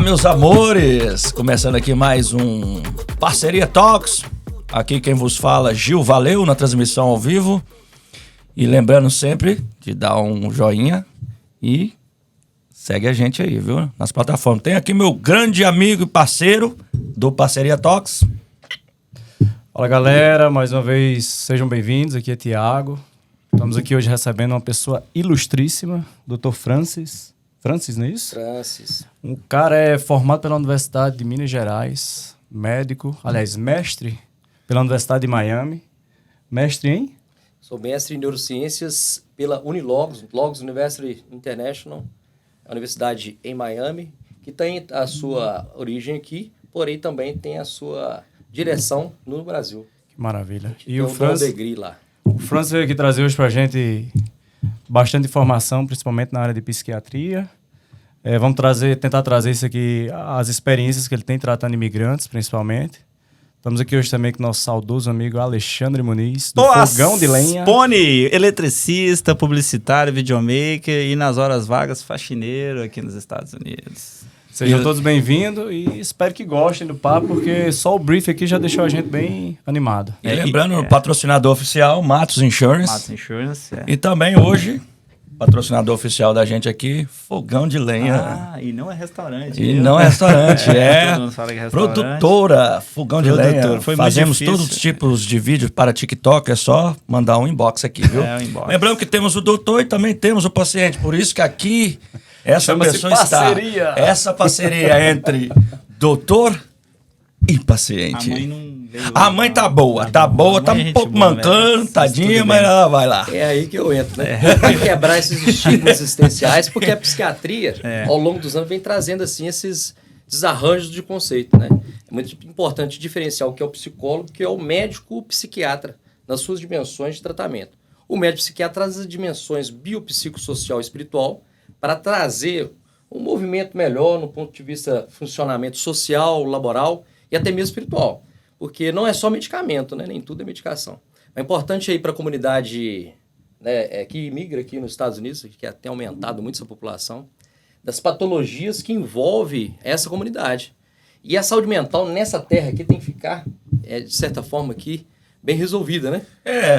Meus amores, começando aqui mais um Parceria Talks. Aqui quem vos fala, Gil Valeu, na transmissão ao vivo. E lembrando sempre de dar um joinha e segue a gente aí, viu? Nas plataformas. Tem aqui meu grande amigo e parceiro do Parceria Talks. Fala galera, mais uma vez sejam bem-vindos, aqui é Tiago. Estamos aqui hoje recebendo uma pessoa ilustríssima, Dr. Francis, não é isso? Francis. O cara é formado pela Universidade de Minas Gerais, médico, aliás, mestre pela Universidade de Miami. Mestre em? Sou mestre em neurociências pela Unilogos, Logos University International, a universidade em Miami, que tem a sua origem aqui, porém também tem a sua direção no Brasil. Que maravilha. E o Francis lá. O Francis veio aqui trazer hoje pra gente bastante informação, principalmente na área de psiquiatria. Vamos tentar trazer isso aqui, as experiências que ele tem tratando imigrantes, principalmente. Estamos aqui hoje também com o nosso saudoso amigo Alexandre Muniz, do Fogão de Lenha. Pony, eletricista, publicitário, videomaker e nas horas vagas, faxineiro aqui nos Estados Unidos. Sejam todos bem-vindos e espero que gostem do papo, porque só o brief aqui já deixou a gente bem animado. E lembrando, o patrocinador oficial, Matos Insurance. Matos Insurance, E também hoje, patrocinador oficial da gente aqui, Fogão de Lenha. E não é restaurante. E não é restaurante, todo mundo fala que é restaurante. Produtora Fogão de Lenha. Foi Fazemos muito todos difícil. os tipos de vídeos para TikTok, é só mandar um inbox aqui, viu? Um inbox. Lembrando que temos o doutor e também temos o paciente, por isso que aqui essa Chama-se pessoa parceria. está. Essa parceria entre doutor e paciente. A mãe não veio. A mãe tá boa, tá A mãe é um gente pouco boa, mancando, velho. tadinha, Tudo mas bem. ela vai lá. É aí que eu entro, né? Pra quebrar esses estigmas existenciais, porque a psiquiatria, ao longo dos anos, vem trazendo assim esses desarranjos de conceito, né? É muito importante diferenciar o que é o psicólogo, que é o médico psiquiatra, nas suas dimensões de tratamento. O médico psiquiatra traz as dimensões biopsicossocial e espiritual para trazer um movimento melhor no ponto de vista funcionamento social, laboral e até mesmo espiritual. Porque não é só medicamento, né? Nem tudo é medicação. É importante aí para a comunidade, né, que imigra aqui nos Estados Unidos, que tem aumentado muito essa população, das patologias que envolvem essa comunidade. E a saúde mental nessa terra aqui tem que ficar, de certa forma, aqui bem resolvida, né?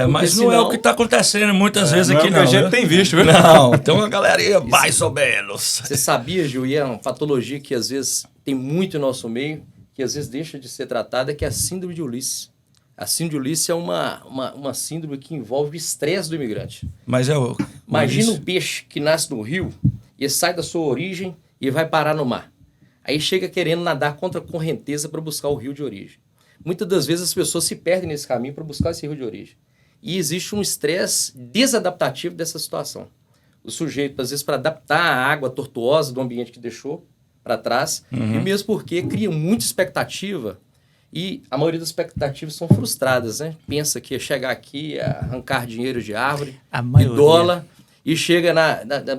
Mas não é o que tá acontecendo muitas vezes não é aqui, o que não. a gente viu? tem visto, viu? Não, tem uma galerinha mais ou menos. Você sabia, Gil, e é uma patologia que às vezes tem muito em nosso meio, que às vezes deixa de ser tratada, que é a síndrome de Ulisses. A síndrome de Ulisses é uma síndrome que envolve o estresse do imigrante. Mas eu. Imagina um peixe que nasce no rio e sai da sua origem e vai parar no mar. Aí chega querendo nadar contra a correnteza para buscar o rio de origem. Muitas das vezes as pessoas se perdem nesse caminho para buscar esse rio de origem. E existe um estresse desadaptativo dessa situação. O sujeito, às vezes, para adaptar a água tortuosa do ambiente que deixou para trás, e mesmo porque cria muita expectativa, e a maioria das expectativas são frustradas, né? Pensa que ia chegar aqui, arrancar dinheiro de árvore, de dólar, e chega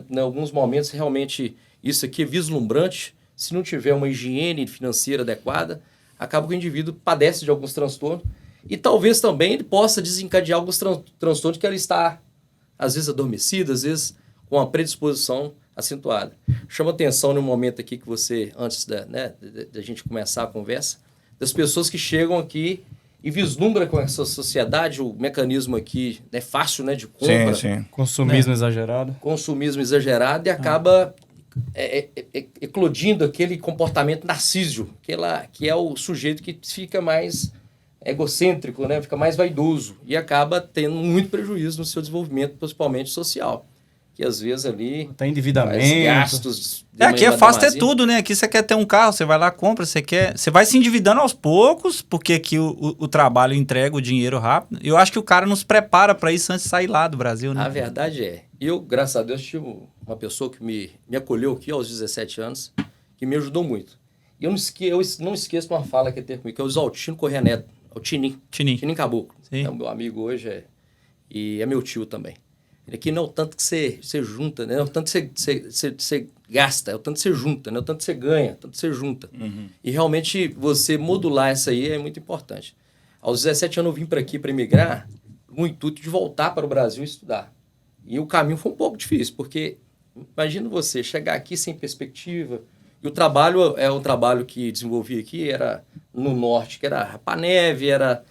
em alguns momentos, realmente, isso aqui é vislumbrante. Se não tiver uma higiene financeira adequada, acaba que o indivíduo padece de alguns transtornos, e talvez também ele possa desencadear alguns transtornos que ele está, às vezes, adormecido, às vezes com uma predisposição acentuada. Chama atenção no momento aqui que você, antes da gente começar a conversa, das pessoas que chegam aqui e vislumbram com essa sociedade, o mecanismo aqui é fácil, né, de compra. Sim. Consumismo exagerado. Consumismo exagerado e acaba eclodindo aquele comportamento narcísio, que é o sujeito que fica mais egocêntrico, né, fica mais vaidoso e acaba tendo muito prejuízo no seu desenvolvimento, principalmente social. Que às vezes ali Tem endividamento. faz gastos. Aqui é fácil ter tudo, né? Aqui você quer ter um carro, você vai lá, compra, você vai se endividando aos poucos, porque aqui o trabalho entrega o dinheiro rápido. Eu acho que o cara nos prepara para isso antes de sair lá do Brasil, né? A verdade é, eu, graças a Deus, tive uma pessoa que me acolheu aqui aos 17 anos, que me ajudou muito. E eu não esqueço de uma fala que ele teve comigo, que é o Isaltino Corrêa Neto, o Tinim Caboclo. Sim. É o meu amigo hoje e é meu tio também. Ele aqui não é o tanto que você junta, né? Não é o tanto que você gasta, é o tanto que você junta, não é o tanto que você ganha, é o tanto que você junta. E realmente você modular isso aí é muito importante. Aos 17 anos eu vim para aqui para emigrar com o intuito de voltar para o Brasil e estudar. E o caminho foi um pouco difícil, porque imagina você chegar aqui sem perspectiva E o trabalho é um trabalho que desenvolvi aqui, era no norte, que era rapar neve, era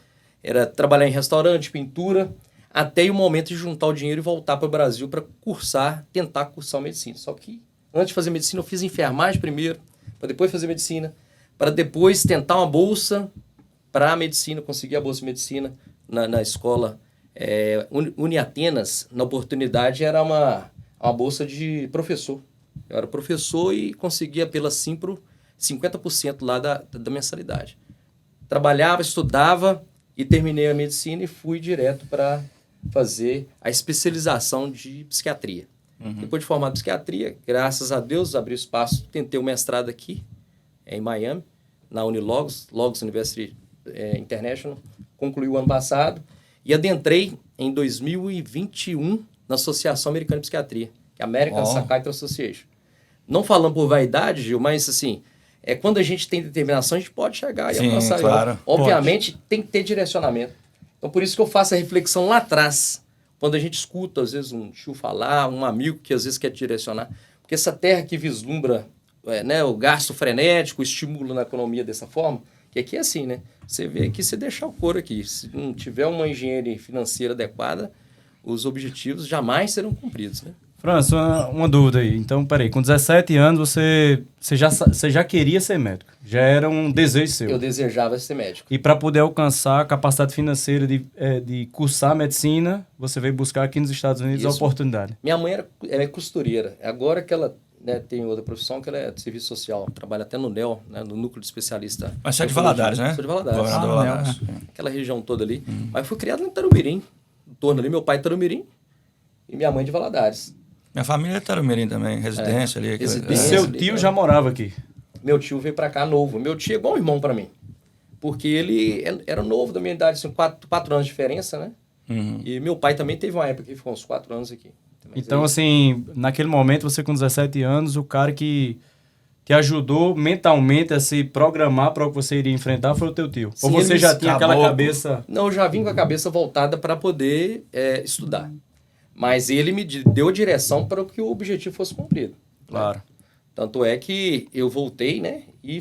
trabalhar em restaurante, pintura, até o momento de juntar o dinheiro e voltar para o Brasil para tentar cursar medicina. Só que antes de fazer medicina, eu fiz enfermagem primeiro, para depois fazer medicina, para depois tentar uma bolsa para a medicina, conseguir a bolsa de medicina na escola Uniatenas. Na oportunidade, era uma bolsa de professor. Eu era professor e conseguia pela Simpro 50% lá da mensalidade. Trabalhava, estudava e terminei a medicina e fui direto para fazer a especialização de psiquiatria. Depois de formar em psiquiatria, graças a Deus, abri espaço, tentei o mestrado aqui, em Miami, na Unilogos, Logos University International, concluí o ano passado e adentrei em 2021 na Associação Americana de Psiquiatria, que é a American Psychiatry Association. Não falando por vaidade, Gil, mas assim, quando a gente tem determinação, a gente pode chegar e alcançar. Claro. Obviamente, tem que ter direcionamento. Então, por isso que eu faço a reflexão lá atrás, quando a gente escuta, às vezes, um tio falar, um amigo que às vezes quer direcionar, porque essa terra que vislumbra o gasto frenético, o estímulo na economia dessa forma, que aqui é assim, né? Você vê aqui, você deixa o couro aqui. Se não tiver uma engenharia financeira adequada, os objetivos jamais serão cumpridos, né? França, uma dúvida aí. Então, peraí, com 17 anos você já queria ser médico? Já era um desejo seu? Eu desejava ser médico. E para poder alcançar a capacidade financeira de cursar medicina, você veio buscar aqui nos Estados Unidos a oportunidade? Minha mãe é costureira. Agora que ela tem outra profissão, que ela é de serviço social. Trabalha até no NEL, no Núcleo de Especialista. Mas você é de Valadares, né? Sou de Valadares. Valadares. Aquela região toda ali. Mas eu fui criado em Tarumirim. Em torno ali, meu pai é Tarumirim e minha mãe de Valadares. Minha família é Tarumirim também, residência ali. Residência. Seu tio já morava aqui? Meu tio veio pra cá novo. Meu tio é igual um irmão pra mim. Porque ele era novo da minha idade, assim, 4 anos de diferença, né? E meu pai também teve uma época que ficou uns 4 anos aqui. Mas então, assim, naquele momento, você com 17 anos, o cara que te ajudou mentalmente a se programar para o que você iria enfrentar foi o teu tio? Sim, ou você já tinha aquela cabeça... Não, eu já vim com a cabeça voltada para poder estudar. Mas ele me deu a direção para que o objetivo fosse cumprido. Claro. Né? Tanto é que eu voltei, né? E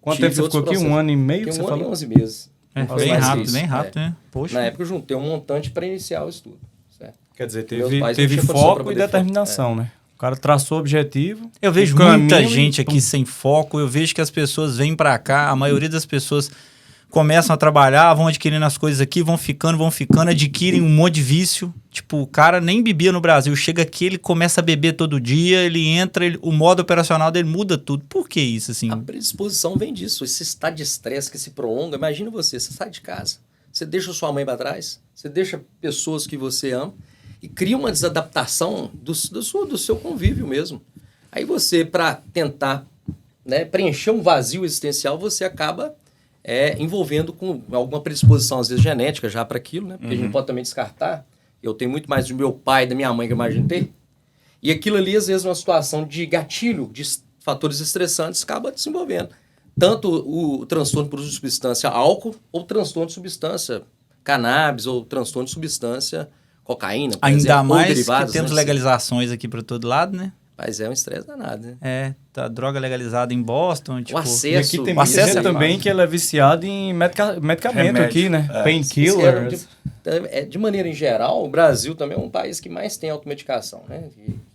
quanto tempo você ficou aqui? 1 ano e meio? Um ano e 11 meses. Bem rápido, né? Poxa. Na época eu juntei um montante para iniciar o estudo. Certo? Quer dizer, teve foco e determinação, né? O cara traçou o objetivo. Eu vejo muita gente aqui sem foco. Eu vejo que as pessoas vêm pra cá, a maioria das pessoas começam a trabalhar, vão adquirindo as coisas aqui, vão ficando, adquirem um monte de vício. Tipo, o cara nem bebia no Brasil. Chega aqui, ele começa a beber todo dia, ele entra, o modo operacional dele muda tudo. Por que isso, assim? A predisposição vem disso. Esse estado de estresse que se prolonga. Imagina você sai de casa, você deixa sua mãe para trás, você deixa pessoas que você ama e cria uma desadaptação do seu convívio mesmo. Aí você, para tentar preencher um vazio existencial, você acaba envolvendo com alguma predisposição, às vezes genética, já para aquilo, né? Porque a gente pode também descartar. Eu tenho muito mais do meu pai e da minha mãe que eu imagino ter. E aquilo ali, às vezes, numa situação de gatilho, de fatores estressantes, acaba desenvolvendo. Tanto o transtorno por uso de substância álcool, ou transtorno de substância cannabis, ou transtorno de substância cocaína, por Ainda exemplo, mais ou derivados, que temos legalizações aqui para todo lado, né? Mas é um estresse danado, né? Tá droga legalizada em Boston. Tipo, o acesso. E aqui tem muita gente também que ela é viciada em medicamento aqui, né? Painkiller. De maneira em geral, o Brasil também é um país que mais tem automedicação, né?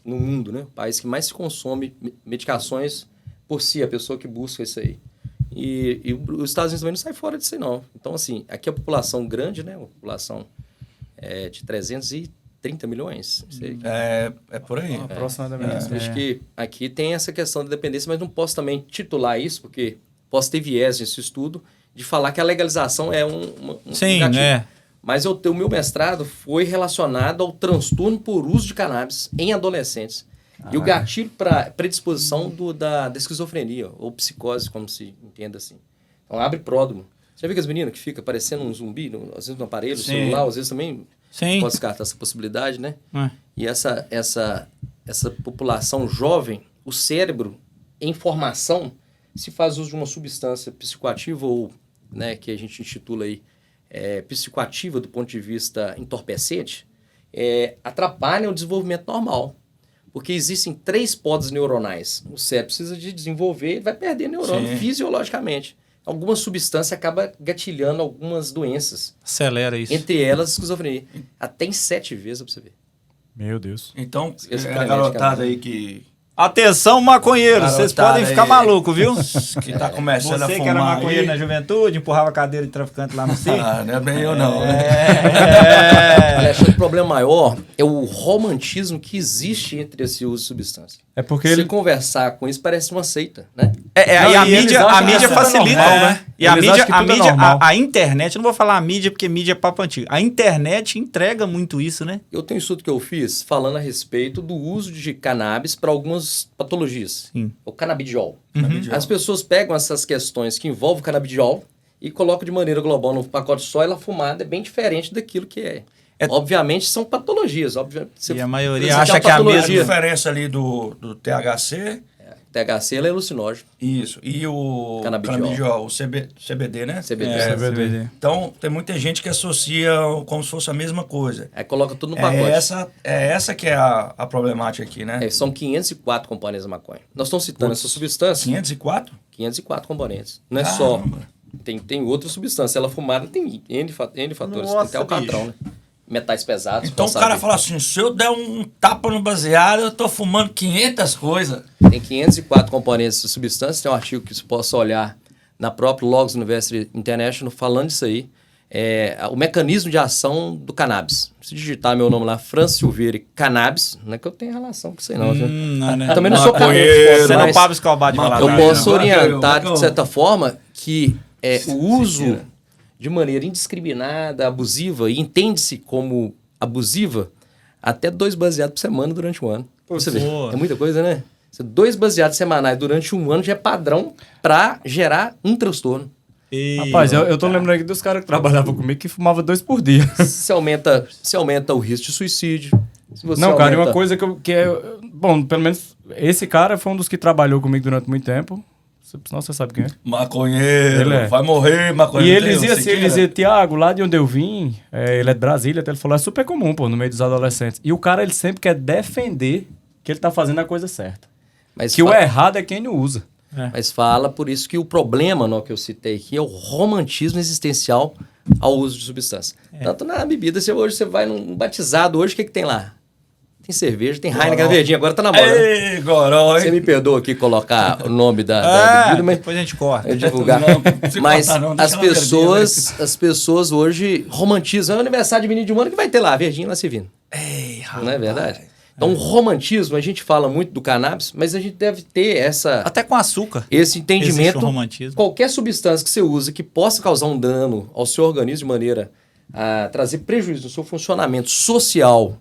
No mundo, né? O país que mais se consome medicações por si, a pessoa que busca isso aí. E os Estados Unidos também não sai fora disso aí, não. Então, assim, aqui a população grande, né? A população de 330 milhões. É por aí. Aproximadamente. Acho que aqui tem essa questão da dependência, mas não posso também titular isso, porque posso ter viés nesse estudo de falar que a legalização é um Sim, gatilho. né? Mas o meu mestrado foi relacionado ao transtorno por uso de cannabis em adolescentes. E o gatilho para predisposição da esquizofrenia, ou psicose, como se entenda assim. Então, abre pródromo. Você já viu que as meninas que ficam parecendo um zumbi, às vezes no aparelho, celular, às vezes também pode descartar essa possibilidade, né? E essa população jovem, o cérebro em formação, se faz uso de uma substância psicoativa ou, né, que a gente intitula aí, psicoativa do ponto de vista entorpecente, atrapalham o desenvolvimento normal. Porque existem 3 podas neuronais. O cérebro precisa de desenvolver e vai perder neurônio fisiologicamente. Alguma substância acaba gatilhando algumas doenças. Acelera isso. Entre elas, esquizofrenia. Até em 7 vezes, pra você ver. Meu Deus. Então, Esse a remédio, garotada cara. aí que Atenção, maconheiros, vocês Garotada podem ficar aí. malucos, viu? tá começando a Você fumar que era maconheiro aí. na juventude, empurrava a cadeira de traficante lá no circo. Ah, não é bem eu não, né? Olha, acho que o problema maior é o romantismo que existe entre esse uso de substância. É porque Se você ele... conversar com isso, parece uma seita, né? E a eles mídia, acham a mídia que tudo é facilita, normal, né? né? E a Eles mídia, acham que tudo é normal. a internet, eu não vou falar a mídia porque mídia é papo antigo. A internet entrega muito isso, né? Eu tenho um estudo que eu fiz falando a respeito do uso de cannabis para algumas patologias. Sim. O canabidiol. Canabidiol. As pessoas pegam essas questões que envolvem o canabidiol e colocam de maneira global no pacote só, ela fumada é bem diferente daquilo que é. Obviamente são patologias. Obviamente, E a maioria você acha tem que é a A patologia. diferença ali do THC, THC ela é alucinógeno. isso, e o Canabidiol. canabidiol, o CBD, né? CBD. CBD. Então, tem muita gente que associa como se fosse a mesma coisa. Aí coloca tudo no pacote. É essa que é a problemática aqui, né? São 504 componentes da maconha. Nós estamos citando Putz, essa substância. 504? 504 componentes. Não é Caramba. só. Tem outra substância. Ela fumada tem N fatores. Nossa, tem até alcatrão, né? Metais pesados. Então o cara fala assim, se eu der um tapa no baseado, eu tô fumando 500 coisas. Tem 504 componentes de substância. Tem um artigo que você possa olhar na própria Logos University International falando disso aí. O mecanismo de ação do cannabis. Se digitar meu nome lá, Francis Silveira Cannabis, não é que eu tenha relação com isso aí não. viu? Não, né? Também não sou Maconheiro. Você não mas Pablo Escobar de Mas eu Valadares, posso não. orientar, Não. de certa forma, que o uso de maneira indiscriminada, abusiva, e entende-se como abusiva, até 2 baseados por semana durante um ano. Você vê, Pô. é muita coisa, né? 2 baseados semanais durante um ano já é padrão para gerar um transtorno. Rapaz, eu tô lembrando aqui dos caras que trabalhavam comigo que fumavam 2 por dia. Se aumenta o risco de suicídio. Se você Não, cara, e aumenta- uma coisa que é... Bom, pelo menos esse cara foi um dos que trabalhou comigo durante muito tempo. Senão você sabe quem é. Maconheiro, Ele é. vai morrer, E maconheiro. ele dizia assim, ele dizia, Tiago, lá de onde eu vim, ele é de Brasília, até ele falou, é super comum, pô, no meio dos adolescentes. E o cara, ele sempre quer defender que ele tá fazendo a coisa certa. Mas Que o fa- errado é quem não usa. Mas fala, por isso que o problema que eu citei aqui é o romantismo existencial ao uso de substância. Tanto na bebida, hoje você vai num batizado, hoje o que tem lá? Tem cerveja, tem Heineken, verdinha, agora tá na moda. Né? Ei, goró, Você hein? me perdoa aqui colocar o nome da bebida, mas Depois a gente corta. eu divulgar. Não, se Mas cortar não, deixa as ela verdinha, as pessoas hoje romantizam. É o aniversário de menino de um ano que vai ter lá, verdinho lá servindo. Ei, rapaz. Não é verdade? Então, o romantismo, a gente fala muito do cannabis, mas a gente deve ter Até com açúcar. esse entendimento. Existe o romantismo. Qualquer substância que você usa que possa causar um dano ao seu organismo de maneira a trazer prejuízo no seu funcionamento social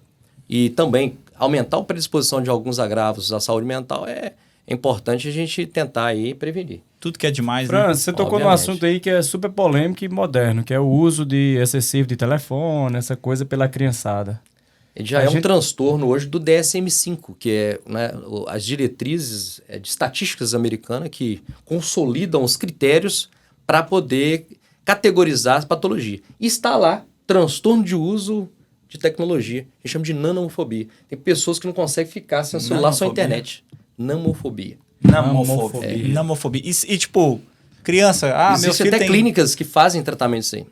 e também aumentar a predisposição de alguns agravos à saúde mental, é importante a gente tentar aí prevenir. Tudo que é demais, né? França, você tocou num Obviamente. assunto aí que é super polêmico e moderno, que é o uso excessivo de telefone, essa coisa pela criançada. Ele já é um transtorno hoje do DSM-5, que é as diretrizes de estatísticas americanas que consolidam os critérios para poder categorizar as patologias. E está lá, transtorno de uso de tecnologia. A gente chama de nanomofobia. Tem pessoas que não conseguem ficar sem o celular, só a Namofobia? internet. Namofobia. Namofobia. Namofobia. E, tipo, criança... meu Existem filho até tem... clínicas que fazem tratamento disso aí.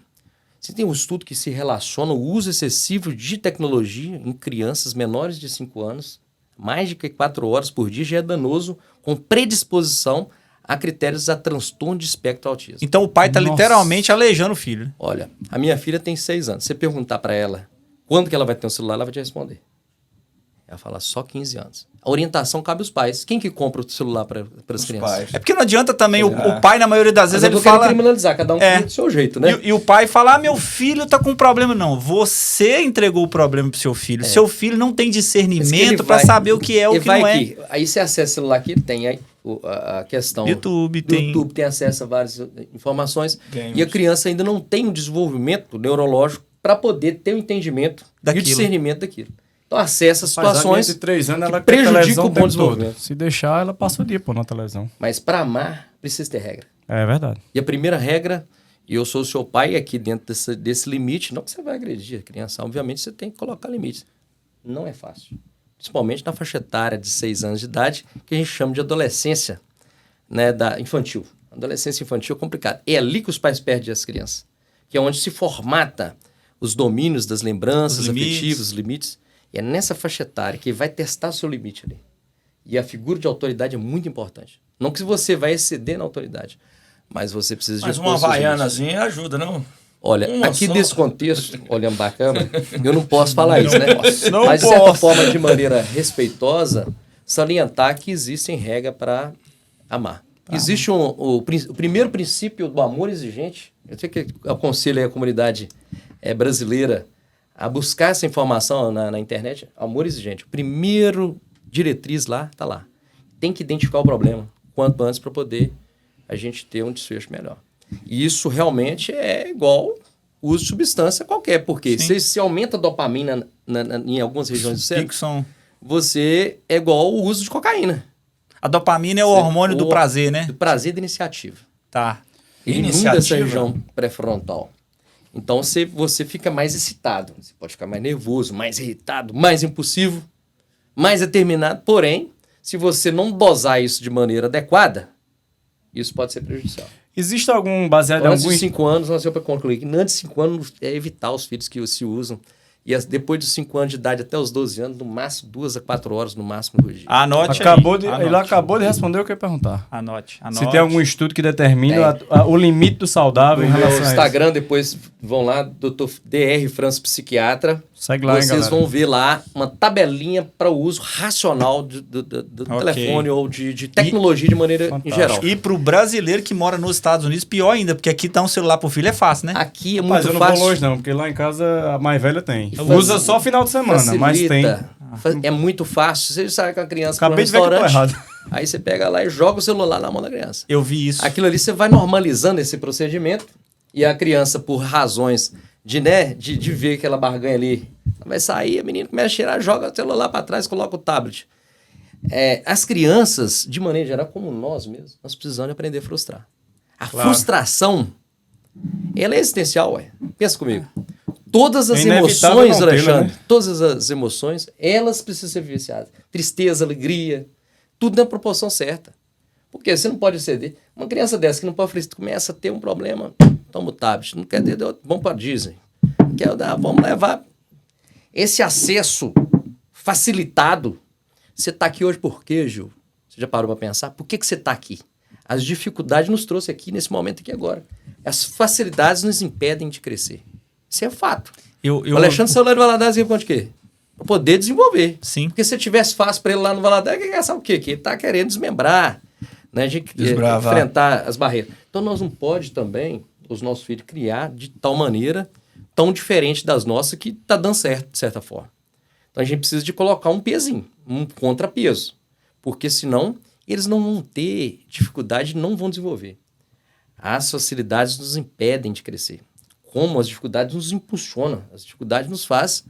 Você tem um estudo que se relaciona o uso excessivo de tecnologia em crianças menores de 5 anos, mais de 4 horas por dia, já é danoso, com predisposição a critérios a transtorno de espectro autismo. Então o pai tá Nossa. literalmente aleijando o filho. Olha, a minha filha tem 6 anos. Se você perguntar para ela quando que ela vai ter um celular, ela vai te responder. Ela fala só 15 anos. A orientação cabe aos pais. Quem que compra o celular para as crianças? pais. É porque não adianta também, o pai, na maioria das Mas vezes, eu ele não quero fala... criminalizar, cada um É. cria do seu jeito, né? E o pai fala, meu filho tá com problema. Não, você entregou o problema pro seu filho. Seu filho não tem Mas que ele discernimento pra vai- saber o que é o ele que vai não é. aqui. Aí você acessa o celular aqui, tem aí a questão... YouTube do tem... YouTube tem acesso a várias informações. Games. E a criança ainda não tem um desenvolvimento neurológico para poder ter o entendimento e Daquilo. o discernimento daquilo. Então acessa Mas a minha situações, de 3 anos, ela que quer prejudicam televisão o bom tempo desenvolvimento. todo. Se deixar, ela passa o dia pô na televisão. mas para amar precisa ter regra. É verdade. E a primeira regra, e eu sou o seu pai aqui dentro desse limite, não que você vai agredir a criança, obviamente você tem que colocar limites. Não é fácil. principalmente na faixa etária de 6 anos de idade, que a gente chama de adolescência, né, da infantil. Adolescência infantil é complicado. É ali que os pais perdem as crianças, que é onde se formata os domínios das lembranças afetivas, os limites. E é nessa faixa etária que vai testar o seu limite ali. E a figura de autoridade é muito importante. Não que você vai exceder na autoridade, mas você precisa de... Mas uma havaianazinha ajuda, não? Olha, Uma aqui só. nesse contexto, olhando para a câmera, eu não posso falar isso, né? Não Mas, de certa posso. forma, de maneira respeitosa, salientar que existem regras para amar. Existe o primeiro princípio do amor exigente. Eu sei que eu aconselho aí a comunidade brasileira a buscar essa informação na internet. Amor exigente. O primeiro diretriz lá, está lá. Tem que identificar o problema quanto antes para poder a gente ter um desfecho melhor. E isso realmente é igual o uso de substância qualquer, porque se aumenta a dopamina em algumas regiões do cérebro, você é igual o uso de cocaína. A dopamina é o hormônio do prazer, né? Do prazer da iniciativa. Tá. Ele inunda essa região pré-frontal. Então você fica mais excitado, você pode ficar mais nervoso, mais irritado, mais impulsivo, mais determinado. Porém, se você não dosar isso de maneira adequada, isso pode ser prejudicial. Existe algum baseado em Antes algum... de 5 anos, nós para concluir, que antes de 5 anos é evitar os filhos que se usam. E depois dos 5 anos de idade até os 12 anos, no máximo 2 a 4 horas no máximo no dia. Anote Ele acabou de responder o que eu ia perguntar. Anote. Se tem algum estudo que determina o limite do saudável em No relação meu a Instagram, depois vão lá, Dr. DR França Psiquiatra. Segue lá, hein, Vocês galera. vão ver lá uma tabelinha para o uso racional do telefone ou de tecnologia de maneira em geral. E pro brasileiro que mora nos Estados Unidos, pior ainda, porque aqui dar um celular pro filho é fácil, né? Aqui é Mas muito eu não fácil. vou longe não, porque lá em casa a mais velha tem. Facilita. Usa só final de semana, mas tem. É muito fácil. Você sai com a criança Acabei para de ver que eu tô restaurante, errado. aí você pega lá e joga o celular na mão da criança. Eu vi isso. Aquilo ali você vai normalizando esse procedimento e a criança, por razões de ver aquela barganha ali, vai sair, a menina começa a cheirar, joga o celular para trás, coloca o tablet. As crianças, de maneira geral, como nós mesmos, nós precisamos aprender a frustrar. A frustração, ela é existencial, ué. Pensa comigo. Todas as inevitável emoções, não tê-la, Alexandre, né? todas as emoções, elas precisam ser vivenciadas. Tristeza, alegria, tudo na proporção certa. Porque você não pode ceder. Uma criança dessa que não pode frustrar, começa a ter um problema, toma o tablet, não quer ter, vamos para Disney. Vamos levar esse acesso facilitado. Você está aqui hoje por quê, Gil? Você já parou para pensar? Por que você está aqui? As dificuldades nos trouxe aqui, nesse momento aqui agora. As facilidades nos impedem de crescer. Isso é fato. O Alexandre saiu lá do Valadares e de quê? Para poder desenvolver. Sim. Porque se tivesse fácil para ele lá no Valadares, ele quer saber o quê? Que ele está querendo desmembrar, né? De enfrentar as barreiras. Então nós não pode também, os nossos filhos, criar de tal maneira, tão diferente das nossas, que está dando certo, de certa forma. Então a gente precisa de colocar um pezinho, um contrapeso. Porque senão eles não vão ter dificuldade, não vão desenvolver. As facilidades nos impedem de crescer. Como as dificuldades nos impulsionam. As dificuldades nos faz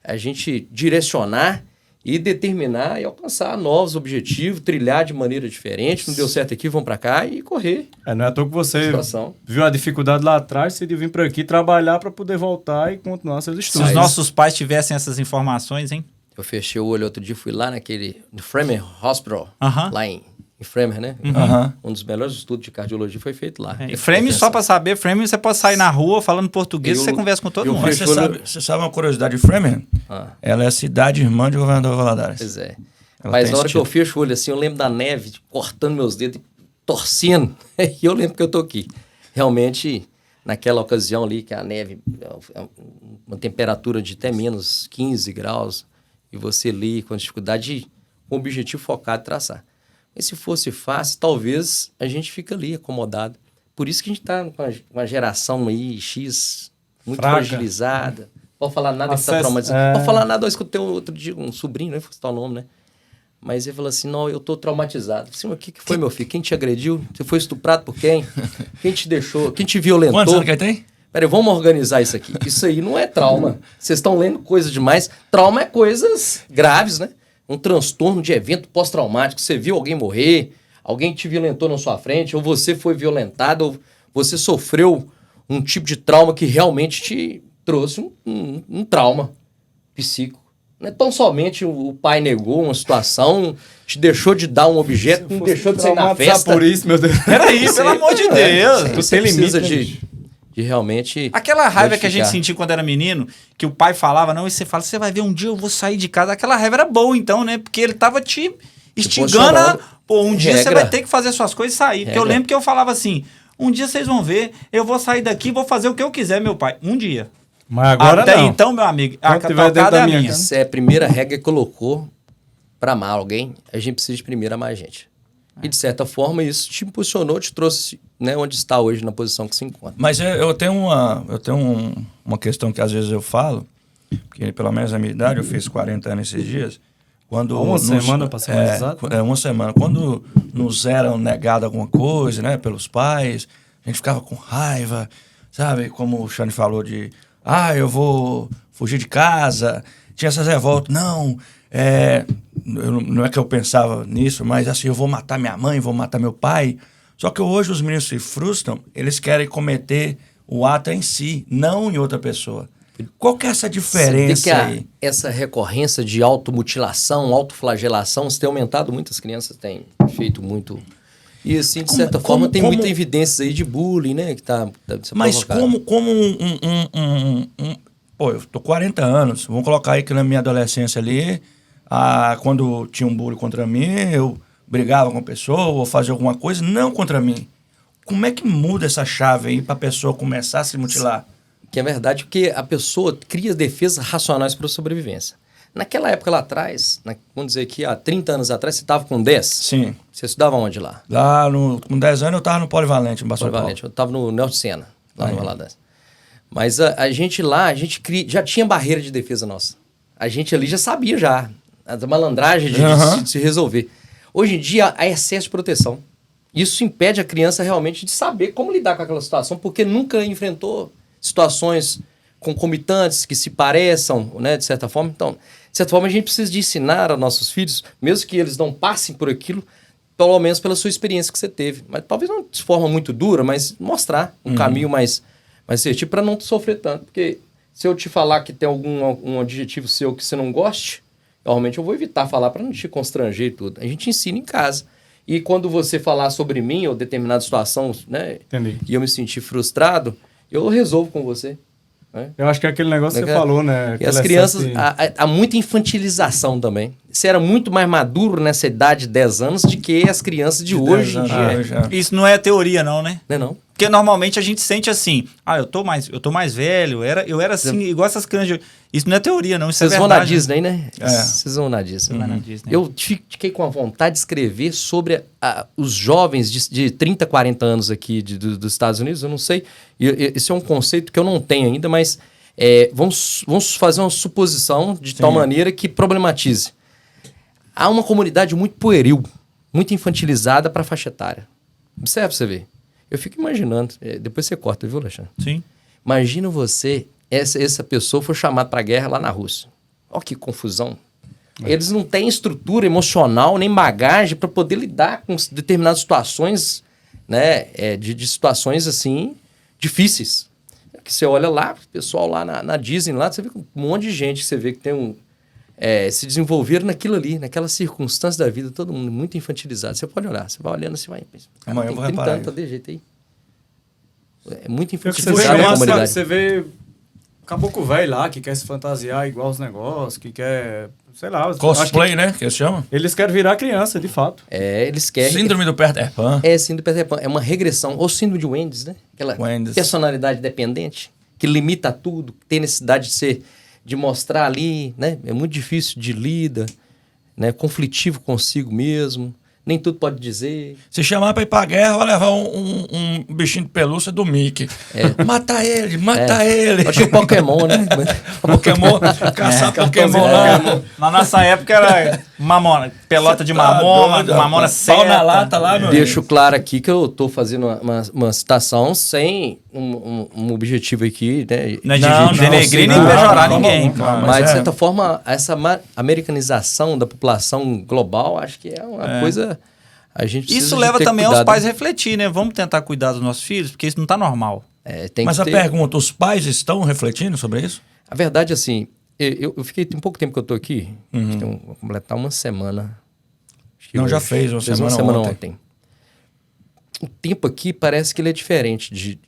a gente direcionar e determinar e alcançar novos objetivos, trilhar de maneira diferente. Não deu certo aqui, vamos para cá e correr. Não é à toa que você Situação. viu a dificuldade lá atrás, você devia vir para aqui trabalhar para poder voltar e continuar seus Se estudos. os nossos pais tivessem essas informações, hein? Eu fechei o olho outro dia, fui lá no Framer Hospital, Aham. lá em Framer, né? Aham. Um dos melhores estudos de cardiologia foi feito lá. E Frame, só para saber, Frame, você pode sair na rua falando português e você conversa com todo mundo. Mas você sabe uma curiosidade de Framingham? Ela é a cidade irmã de Governador Valadares. Pois é. Ela Mas tem na hora esse que eu tipo. fecho o olho assim, eu lembro da neve cortando meus dedos e torcendo. E eu lembro que eu tô aqui. Realmente, naquela ocasião ali, que a neve, uma temperatura de até menos 15 graus, e você ali com dificuldade, com o objetivo focado de traçar. Mas se fosse fácil, talvez a gente fica ali acomodado. Por isso que a gente está com uma geração aí, X, muito Fraca. fragilizada. Não pode falar nada que está Acesso- traumatizado. Não pode falar nada, eu escutei outro dia um sobrinho, não vou citar o nome, né? Mas ele falou assim, não, eu tô traumatizado. Assim, o que foi, meu filho? Quem te agrediu? Você foi estuprado por quem? Quem te deixou? Quem te violentou? Quantos anos que ele tem? Peraí, vamos organizar isso aqui. Isso aí não é trauma. Vocês estão lendo coisa demais. Trauma é coisas graves, né? Um transtorno de evento pós-traumático. Você viu alguém morrer, alguém te violentou na sua frente, ou você foi violentado, ou você sofreu um tipo de trauma que realmente te trouxe um trauma psíquico. Não é tão somente o pai negou uma situação, te deixou de dar um objeto, não deixou de sair na festa. Por isso, meu Deus. Peraí, pelo amor de Deus. Você tem precisa limite, de realmente... Aquela raiva que a gente modificar. sentia quando era menino, que o pai falava, não, e você fala, você vai ver, um dia eu vou sair de casa. Aquela raiva era boa, então, né? Porque ele tava te instigando a... Pô, um dia você vai ter que fazer suas coisas e sair. Porque eu lembro que eu falava assim, um dia vocês vão ver, eu vou sair daqui, vou fazer o que eu quiser, meu pai. Um dia. Mas agora Até não. então, meu amigo, a Quando tiver dentro tocada é da a minha minha. casa. Se é a primeira regra que colocou para amar alguém, a gente precisa de primeiro amar a gente. E, de certa forma, isso te impulsionou, te trouxe, né, onde está hoje, na posição que se encontra. Mas eu tenho uma questão que às vezes eu falo, porque pelo menos na minha idade, eu fiz 40 anos esses dias. Quando Uma semana, pra ser mais exato? Uma semana. Quando nos eram negado alguma coisa, né, pelos pais, a gente ficava com raiva, sabe? Como o Xande falou de, eu vou fugir de casa. Tinha essas revoltas. Não é que eu pensava nisso, mas assim, eu vou matar minha mãe, vou matar meu pai. Só que hoje os meninos se frustram, eles querem cometer o ato em si, não em outra pessoa. Qual que é essa diferença Você vê que aí? essa recorrência de automutilação, autoflagelação, isso tem aumentado, muitas crianças têm feito muito. E assim, de certa forma, tem muita evidência aí de bullying, né? Que tá Mas provocado. como Pô, eu tô 40 anos, vamos colocar aí que na minha adolescência ali, quando tinha um bullying contra mim, eu brigava com a pessoa ou fazia alguma coisa, não contra mim. Como é que muda essa chave aí pra pessoa começar a se mutilar? Que é verdade, porque a pessoa cria defesas racionais para a sobrevivência. Naquela época lá atrás, vamos dizer que há 30 anos atrás, você estava com 10? Sim. Você estudava onde lá? Com 10 anos eu tava no Polivalente, em Baço Polivalente. Eu estava no Nelson Senna, lá no Valadares. Mas a gente lá, já tinha barreira de defesa nossa. A gente ali já sabia já. A malandragem de se resolver. Hoje em dia, há excesso de proteção. Isso impede a criança realmente de saber como lidar com aquela situação, porque nunca enfrentou situações concomitantes que se pareçam, né, de certa forma. Então, de certa forma, a gente precisa de ensinar aos nossos filhos, mesmo que eles não passem por aquilo, pelo menos pela sua experiência que você teve. Mas talvez não de forma muito dura, mas mostrar um caminho mais assertivo para não sofrer tanto. Porque se eu te falar que tem um adjetivo seu que você não goste, normalmente eu vou evitar falar para não te constranger e tudo. A gente ensina em casa. E quando você falar sobre mim ou determinada situação, né, e eu me sentir frustrado, eu resolvo com você. Né? Eu acho que é aquele negócio que você falou, né? E as crianças, há muita infantilização também. Você era muito mais maduro nessa idade de 10 anos do que as crianças de hoje em dia. Isso não é teoria, não, né? Não é não? Porque normalmente a gente sente assim, eu tô mais velho, eu era assim, igual essas crianças. Isso não é teoria, não. Isso Vocês é vão verdade. na Disney, né? É. Vocês vão na Disney. Vai na Disney. Eu fiquei com a vontade de escrever sobre os jovens de 30, 40 anos aqui dos Estados Unidos, eu não sei. Esse é um conceito que eu não tenho ainda, mas vamos fazer uma suposição de tal maneira que problematize. Há uma comunidade muito pueril, muito infantilizada para a faixa etária. Observe pra você ver. Eu fico imaginando, depois você corta, viu, Alexandre? Sim. Imagina você, essa pessoa foi chamada para a guerra lá na Rússia. Olha que confusão. Eles não têm estrutura emocional nem bagagem para poder lidar com determinadas situações, né, de situações assim difíceis. Que você olha lá, o pessoal lá na Disney, lá, você vê um monte de gente que você vê que tem se desenvolveram naquilo ali, naquela circunstância da vida, todo mundo muito infantilizado. Você pode olhar, você vai olhando, você vai... Amanhã eu vou reparar anos, tá desse jeito aí. É muito Você infantilizado a comunidade. você vê caboclo velho lá que quer se fantasiar igual os negócios, que quer, sei lá... Cosplay, né? Que eles chamam? Eles querem virar criança, de fato. Eles querem... Síndrome do Peter Pan. Síndrome do Peter Pan. É uma regressão. Ou síndrome de Wendy's, né? Aquela Wendy's. personalidade dependente, que limita tudo, tem necessidade de mostrar ali, né? É muito difícil de lida, né? Conflitivo consigo mesmo. Nem tudo pode dizer. Se chamar pra ir pra guerra, vai levar um bichinho de pelúcia do Mickey. Mata ele, mata ele. Acho que Pokémon, né? Pokémon, caçar Pokémon lá. Na nossa época era mamona, pelota de mamona, doido, mamona rapaz. seca. Pau na lata lá, meu Deixo claro aqui que eu tô fazendo uma citação sem um objetivo aqui, né? Não é Não, de não, denegrir nem não, pejorar não, ninguém. não, Mas, de é. certa forma, essa americanização da população global, acho que é uma coisa... A gente precisa Isso de leva ter também cuidado. aos pais a refletir, né? Vamos tentar cuidar dos nossos filhos, porque isso não tá normal. Tem Mas que a ter... pergunta, os pais estão refletindo sobre isso? A verdade, assim, eu fiquei, tem pouco tempo que eu tô aqui, vou completar uma semana. Não, já fez uma semana ontem. O tempo aqui parece que ele é diferente de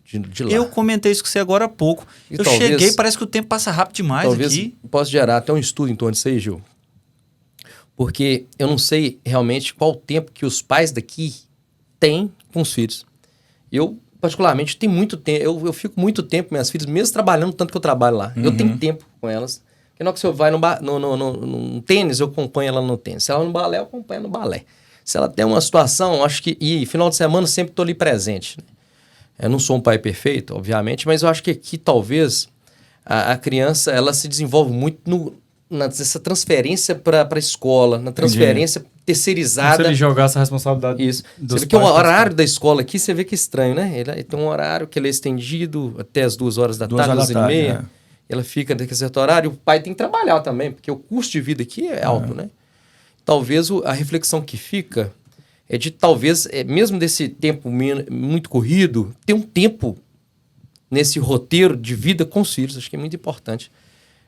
lá. Eu comentei isso com você agora há pouco. Eu cheguei, parece que o tempo passa rápido demais aqui. Posso gerar até um estudo em torno disso aí, Gil? Porque eu não sei realmente qual o tempo que os pais daqui têm com os filhos. Eu, particularmente, tenho muito tempo. Eu fico muito tempo com minhas filhas, mesmo trabalhando tanto que eu trabalho lá. Eu tenho tempo com elas. Porque na hora que você vai no tênis, eu acompanho ela no tênis. Se ela no balé, eu acompanho no balé. Se ela tem uma situação, acho que... E final de semana eu sempre estou ali presente. Né? Eu não sou um pai perfeito, obviamente, mas eu acho que aqui talvez a criança ela se desenvolve muito nessa transferência para a escola, na transferência terceirizada. Como se ele jogasse a responsabilidade. Isso. Você vê que o horário da escola aqui, você vê que é estranho, né? Ele tem um horário que ele é estendido até as 2 horas da tarde, 2h30. Ela fica naquele certo horário. O pai tem que trabalhar também, porque o custo de vida aqui é alto, né? Talvez a reflexão que fica é de talvez, mesmo desse tempo muito corrido, ter um tempo nesse roteiro de vida com os filhos. Acho que é muito importante.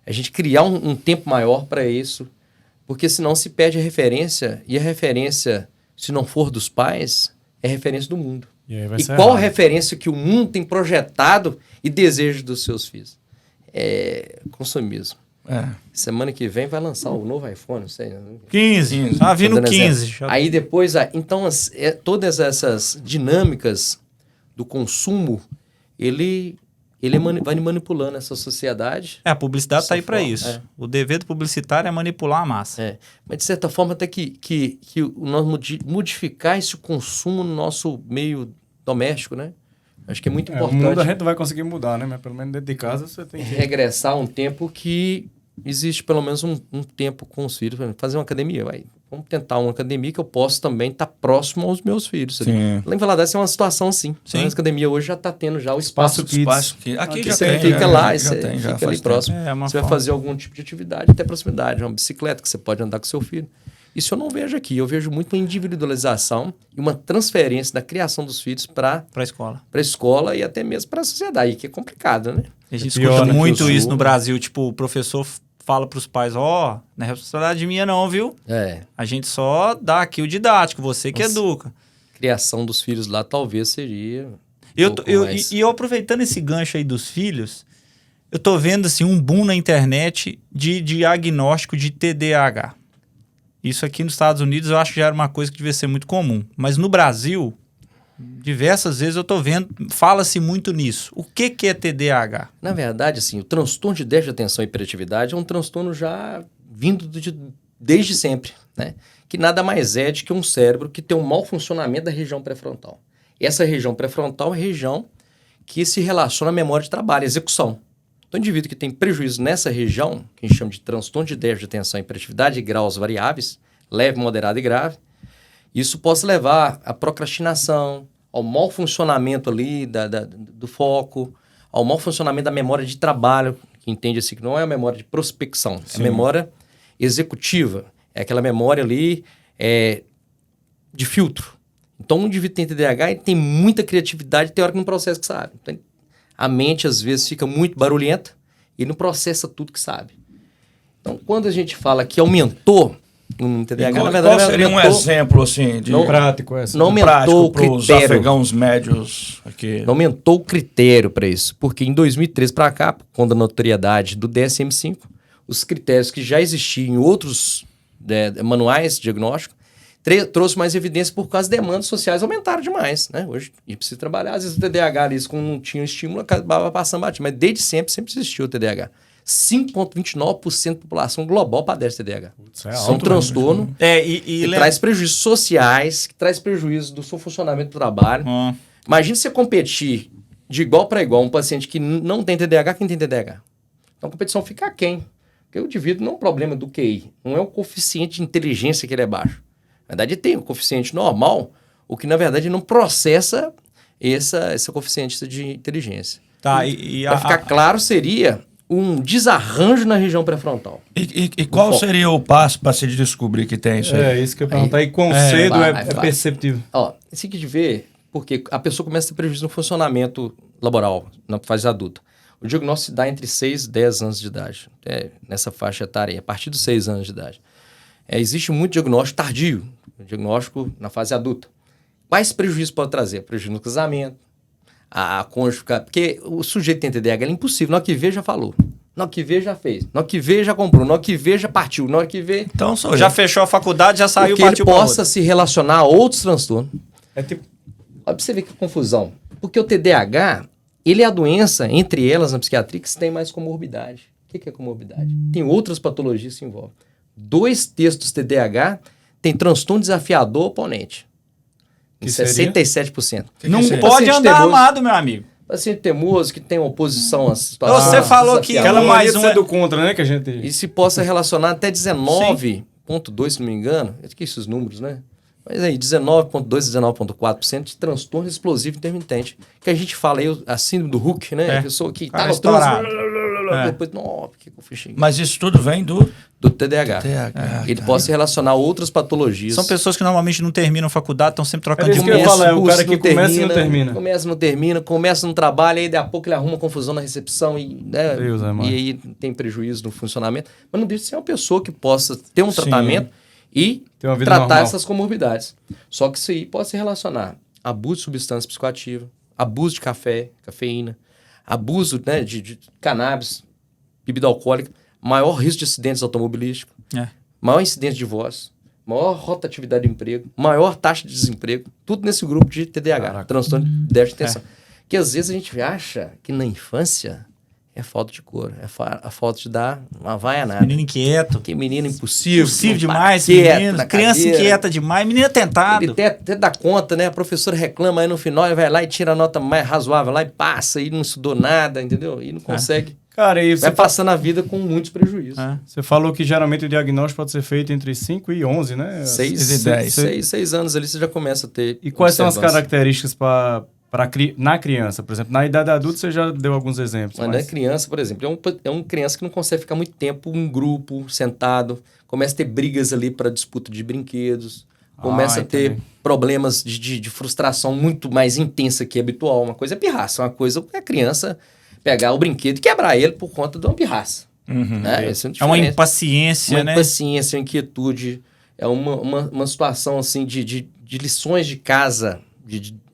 A gente criar um tempo maior para isso, porque senão se perde a referência, e a referência, se não for dos pais, é referência do mundo. E qual a referência que o mundo tem projetado e deseja dos seus filhos? É consumismo. Semana que vem vai lançar o novo iPhone, não sei. 15. Tá vindo 15. Aí depois, então, todas essas dinâmicas do consumo, ele vai manipulando essa sociedade. A publicidade está aí para isso. O dever do publicitário é manipular a massa. Mas, de certa forma, até que nós modificar esse consumo no nosso meio doméstico, né? Acho que é muito importante. O mundo a gente não vai conseguir mudar, né? Mas pelo menos dentro de casa você tem que... Regressar a um tempo que existe pelo menos um tempo com os filhos. Fazer uma academia, vamos tentar uma academia que eu possa também estar próximo aos meus filhos. Lá em Valadares é uma situação assim. A academia hoje já está tendo já o espaço Kids. Aqui já você fica lá, você fica ali próximo. Você vai fazer algum tipo de atividade, até proximidade. Uma bicicleta que você pode andar com seu filho. Isso eu não vejo aqui. Eu vejo muito uma individualização e uma transferência da criação dos filhos para a escola. Para a escola e até mesmo para a sociedade, que é complicado, né? A gente escuta muito isso no Brasil. Tipo, o professor fala para os pais, não é responsabilidade minha não, viu? A gente só dá aqui o didático, você que educa. Criação dos filhos lá talvez seria... Eu aproveitando esse gancho aí dos filhos, eu tô vendo assim, um boom na internet de diagnóstico de TDAH. Isso aqui nos Estados Unidos eu acho que já era uma coisa que devia ser muito comum. Mas no Brasil, diversas vezes eu tô vendo, fala-se muito nisso. O que é TDAH? Na verdade, assim, o transtorno de déficit de atenção e hiperatividade é um transtorno já vindo desde sempre, né? Que nada mais é de que um cérebro que tem um mau funcionamento da região pré-frontal. Essa região pré-frontal é a região que se relaciona à memória de trabalho, à execução. Então, o indivíduo que tem prejuízo nessa região, que a gente chama de transtorno de déficit de atenção e hiperatividade, de graus variáveis, leve, moderado e grave, isso pode levar à procrastinação, ao mau funcionamento ali do foco, ao mau funcionamento da memória de trabalho, que entende-se que não é a memória de prospecção, é a memória executiva, é aquela memória ali de filtro. Então, um indivíduo que tem TDAH tem muita criatividade, tem hora que não processa que sabe. Então, a mente, às vezes, fica muito barulhenta e não processa tudo que sabe. Então, quando a gente fala que aumentou um TDAH, na verdade... Qual seria um exemplo, assim, de prático? Não aumentou o critério. Para os afegãos médios aqui. Não aumentou o critério para isso. Porque em 2013 para cá, quando a notoriedade do DSM-5, os critérios que já existiam em outros manuais de diagnóstico, trouxe mais evidência por causa das demandas sociais aumentaram demais, né? Hoje, a gente precisa trabalhar. Às vezes o TDAH, ali, quando não tinha estímulo, acabava passando batido. Mas desde sempre existiu o TDAH. 5,29% da população global padece TDAH. Isso é um transtorno que traz prejuízos sociais, que traz prejuízo do seu funcionamento do trabalho. Imagina você competir de igual para igual um paciente que não tem TDAH, quem tem TDAH. Então a competição fica aquém. Porque o indivíduo não é um problema do QI, não é o coeficiente de inteligência que ele é baixo. Na verdade, tem um coeficiente normal, o que, na verdade, não processa esse coeficiente de inteligência. Tá, para ficar claro, seria um desarranjo na região pré-frontal. E qual seria o passo para se descobrir que tem isso aí? Isso que eu ia perguntar. E quão cedo é perceptível? Isso que de ver, porque a pessoa começa a ter prejuízo no funcionamento laboral, na fase adulta. O diagnóstico se dá entre 6 e 10 anos de idade, nessa faixa etária, a partir dos 6 anos de idade. Existe muito diagnóstico tardio, diagnóstico na fase adulta. Quais prejuízos pode trazer? Prejuízo no casamento, a cônjuge ficar... Porque o sujeito tem TDAH, é impossível. Na hora que vê, já falou. Na hora que vê, já fez. Na hora que vê, já comprou. Na hora que vê, já partiu. Na hora que vê... Então, Já fechou a faculdade, já saiu, que partiu ele pra possa outra. se relacionar a outros transtornos. É tipo... Olha pra você ver que confusão. Porque o TDAH, ele é a doença, entre elas, na psiquiatria, que tem mais comorbidade. O que é comorbidade? Tem outras patologias que se envolvem. 2/3 dos TDAH tem transtorno desafiador oponente. Em Que seria? 67%. Não seria? pode Paciente andar teimoso. armado, meu amigo. Paciente teimoso que tem oposição a situações Você falou que desafiadoras. Aquela mais mania de um ser do contra, né? Que a gente... E se possa relacionar até 19,2%, se não me engano. Eu esqueci esses números, né? Mas aí, 19,2% a 19,4% de transtorno explosivo intermitente. Que a gente fala aí, a síndrome do Hulk, né? A pessoa que Cara tá no estourado. trânsito, depois, não, por que eu fechei? Mas isso tudo vem do Do TDAH. TDAH. Ele pode se relacionar a outras patologias. São pessoas que normalmente não terminam faculdade, estão sempre trocando É de isso que eu ia curso. falar, é o curso, cara que começa e não termina. Começa no trabalho, aí daqui a pouco ele arruma confusão na recepção e, né, Deus é mais. e aí tem prejuízo no funcionamento. Mas não deixa de ser uma pessoa que possa ter um tratamento e Ter uma vida tratar normal. essas comorbidades. Só que isso aí pode se relacionar a abuso de substância psicoativa, abuso de café, cafeína, abuso, né, de cannabis, bebida alcoólica, maior risco de acidentes automobilísticos, maior incidência de voz, maior rotatividade de emprego, maior taxa de desemprego, tudo nesse grupo de TDAH, transtorno de déficit de atenção. Que às vezes a gente acha que na infância é falta de cor, a falta de dar uma vaianada. Menino inquieto. Que menino impossível. Impossível não demais, para quieto menino. na Criança cadeira. inquieta demais. Menino atentado. Ele até dá conta, né? A professora reclama, aí no final ele vai lá e tira a nota mais razoável lá e passa, e não estudou nada, entendeu? E não consegue. Cara, e Vai passando a vida com muitos prejuízos. você falou que geralmente o diagnóstico pode ser feito entre 5 e 11, né? 6 anos ali você já começa a ter. E quais são as observância. características na criança? Por exemplo, na idade adulta você já deu alguns exemplos. Mas na criança, por exemplo, é um criança que não consegue ficar muito tempo em grupo, sentado, começa a ter brigas ali para disputa de brinquedos, começa a ter problemas de frustração muito mais intensa que habitual. Uma coisa é pirraça, uma coisa é a criança pegar o brinquedo e quebrar ele por conta de uma pirraça. Né? Essa É uma impaciência, uma né? impaciência, uma inquietude, é uma situação assim de lições de casa,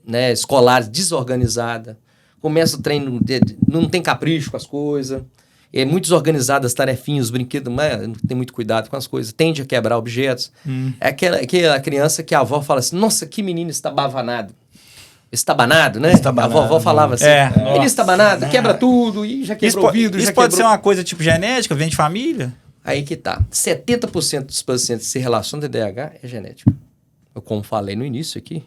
né, escolares desorganizada. Começa o treino, não tem capricho com as coisas, é muito desorganizada as tarefinhas, os brinquedos, não tem muito cuidado com as coisas, tende a quebrar objetos. É aquela criança que a avó fala assim, nossa, que menino estabanado. Estabanado, né? Estabanado, A vovó falava assim, menino estabanado, quebra tudo, e já quebrou o vidro, Isso já pode quebrou... ser uma coisa tipo genética, vem de família? Aí que tá. 70% dos pacientes que se relacionam com TDAH é genético. Eu, como falei no início aqui,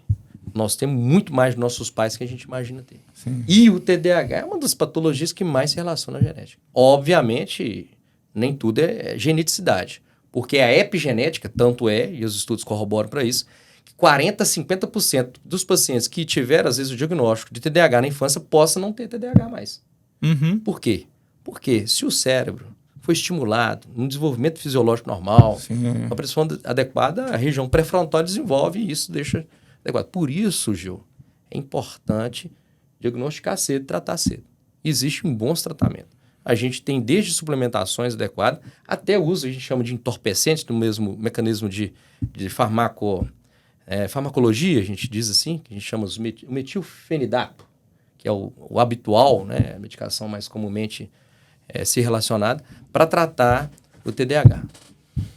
nós temos muito mais de nossos pais que a gente imagina ter. Sim. E o TDAH é uma das patologias que mais se relaciona à genética. Obviamente, nem tudo é geneticidade. Porque a epigenética, tanto é, e os estudos corroboram para isso, que 40% a 50% dos pacientes que tiveram, às vezes, o diagnóstico de TDAH na infância possam não ter TDAH mais. Por quê? Porque se o cérebro foi estimulado, um desenvolvimento fisiológico normal, uma pressão adequada, a região pré-frontal desenvolve e isso deixa adequado. Por isso, Gil, é importante diagnosticar cedo e tratar cedo. Existem bons tratamentos. A gente tem desde suplementações adequadas até o uso, a gente chama de entorpecentes, do mesmo mecanismo de farmacologia, a gente diz assim, que a gente chama o metilfenidato, que é o habitual, né, a medicação mais comumente se relacionada, para tratar o TDAH.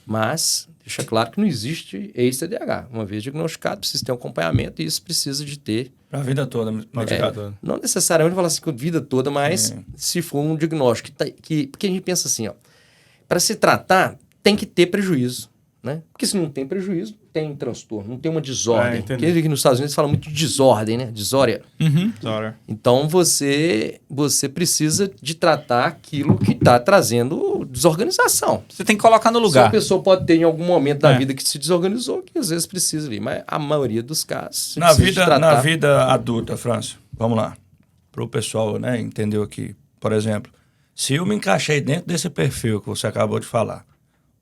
Mas deixa claro que não existe ex-TDAH. Uma vez diagnosticado, precisa ter um acompanhamento e isso precisa de ter... Para a vida toda. Não necessariamente falar assim com a vida toda, mas se for um diagnóstico porque a gente pensa assim, ó, para se tratar tem que ter prejuízo, né? Porque se não tem prejuízo, tem transtorno, não tem uma desordem. Porque aqui nos Estados Unidos fala muito de desordem, né? Desória. Então você precisa de tratar aquilo que está trazendo desorganização. Você tem que colocar no Se lugar. a pessoa pode ter em algum momento da vida que se desorganizou, que às vezes precisa ali. Mas a maioria dos casos... Na vida adulta, França, vamos lá. Para o pessoal, né, entender aqui. Por exemplo, se eu me encaixei dentro desse perfil que você acabou de falar,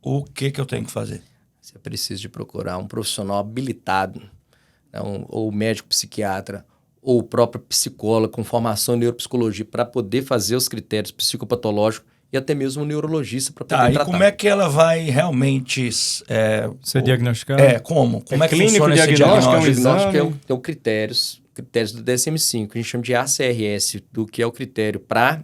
o que eu tenho que fazer? Você precisa de procurar um profissional habilitado, né, ou médico psiquiatra, ou o próprio psicólogo com formação em neuropsicologia para poder fazer os critérios psicopatológicos e até mesmo um neurologista para poder Tá, e tratar. como é que ela vai realmente... Ser diagnosticado? Como? Como é que clínico, funciona esse diagnóstico, diagnóstico? é um Diagnóstico exame? tem o critérios do DSM-5, que a gente chama de ACRS, do que é o critério para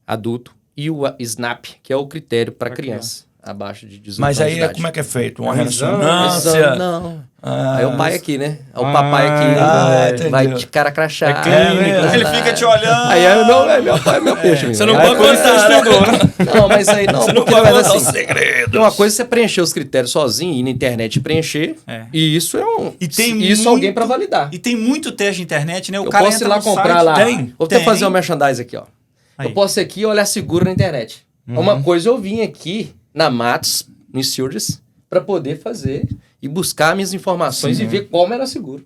adulto, e o SNAP, que é o critério para criança, abaixo de 18 Mas anos aí de idade. como é que é feito? Uma É um exame? ressonância? Não. Ah, Aí o pai aqui, né? É o papai aqui, vai entendeu. de cara crachá. É clínico, né? Ele fica te olhando. Aí meu pai é meu peixe. Você não Aí pode por isso contar, você estudou, né? Não, mas aí não, Você não porque pode na verdade contar assim, os segredos. tem uma coisa é você preencher os critérios sozinho, ir na internet e preencher, e isso é E tem isso muito- alguém para validar. E tem muito teste de internet, né? O Eu cara posso ir entra lá no comprar site, lá. Tem. Vou até fazer um merchandising aqui, ó. Aí. Eu posso ir aqui e olhar seguro na internet. Uma coisa eu vim aqui na Matos, em Sirius, para poder fazer e buscar minhas informações e ver como era seguro.